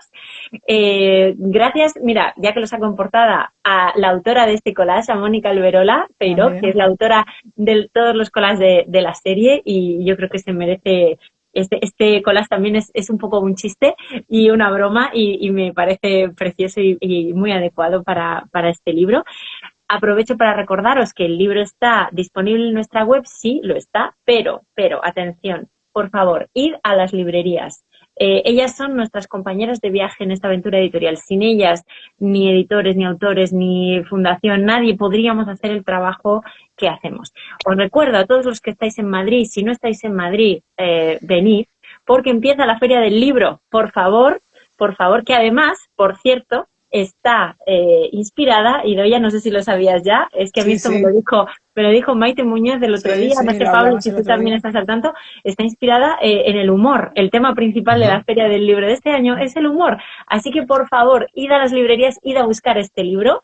Gracias, mira, ya que lo saco en portada, a la autora de este collage, a Mónica Alberola Peiró, que es la autora de todos los collages de la serie y yo creo que se merece. Este collage también es un poco un chiste y una broma y me parece precioso y muy adecuado para este libro. Aprovecho para recordaros que el libro está disponible en nuestra web, sí, lo está, pero, atención, por favor, id a las librerías. Ellas son nuestras compañeras de viaje en esta aventura editorial. Sin ellas, ni editores, ni autores, ni fundación, nadie podríamos hacer el trabajo que hacemos. Os recuerdo a todos los que estáis en Madrid, si no estáis en Madrid, venid, porque empieza la Feria del Libro. Por favor, que además, por cierto, está inspirada, y Idoia, no sé si lo sabías ya, es que a mí esto me lo dijo Maite Muñoz del otro día, no sé, Pablo, si tú también estás al tanto, está inspirada en el humor. El tema principal de la Feria del Libro de este año es el humor. Así que, por favor, id a las librerías, id a buscar este libro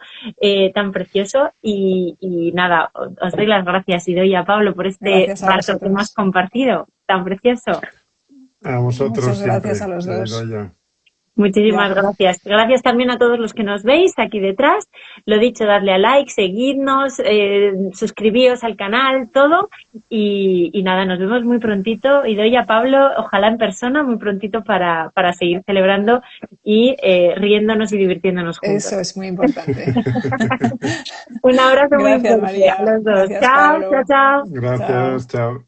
tan precioso y nada, os doy las gracias, Idoia, Pablo, por este rato que hemos compartido tan precioso. A vosotros. Muchas siempre, gracias a los dos. Idoia. Muchísimas gracias. Gracias también a todos los que nos veis aquí detrás. Lo dicho, darle a like, seguidnos, suscribíos al canal, todo. Y nada, nos vemos muy prontito. Idoia, Pablo, ojalá en persona, muy prontito para seguir celebrando y riéndonos y divirtiéndonos juntos. Eso es muy importante. Un abrazo muy Gracias, fuerte María. a los dos. Gracias, Chao, Pablo. chao, chao. Gracias, chao.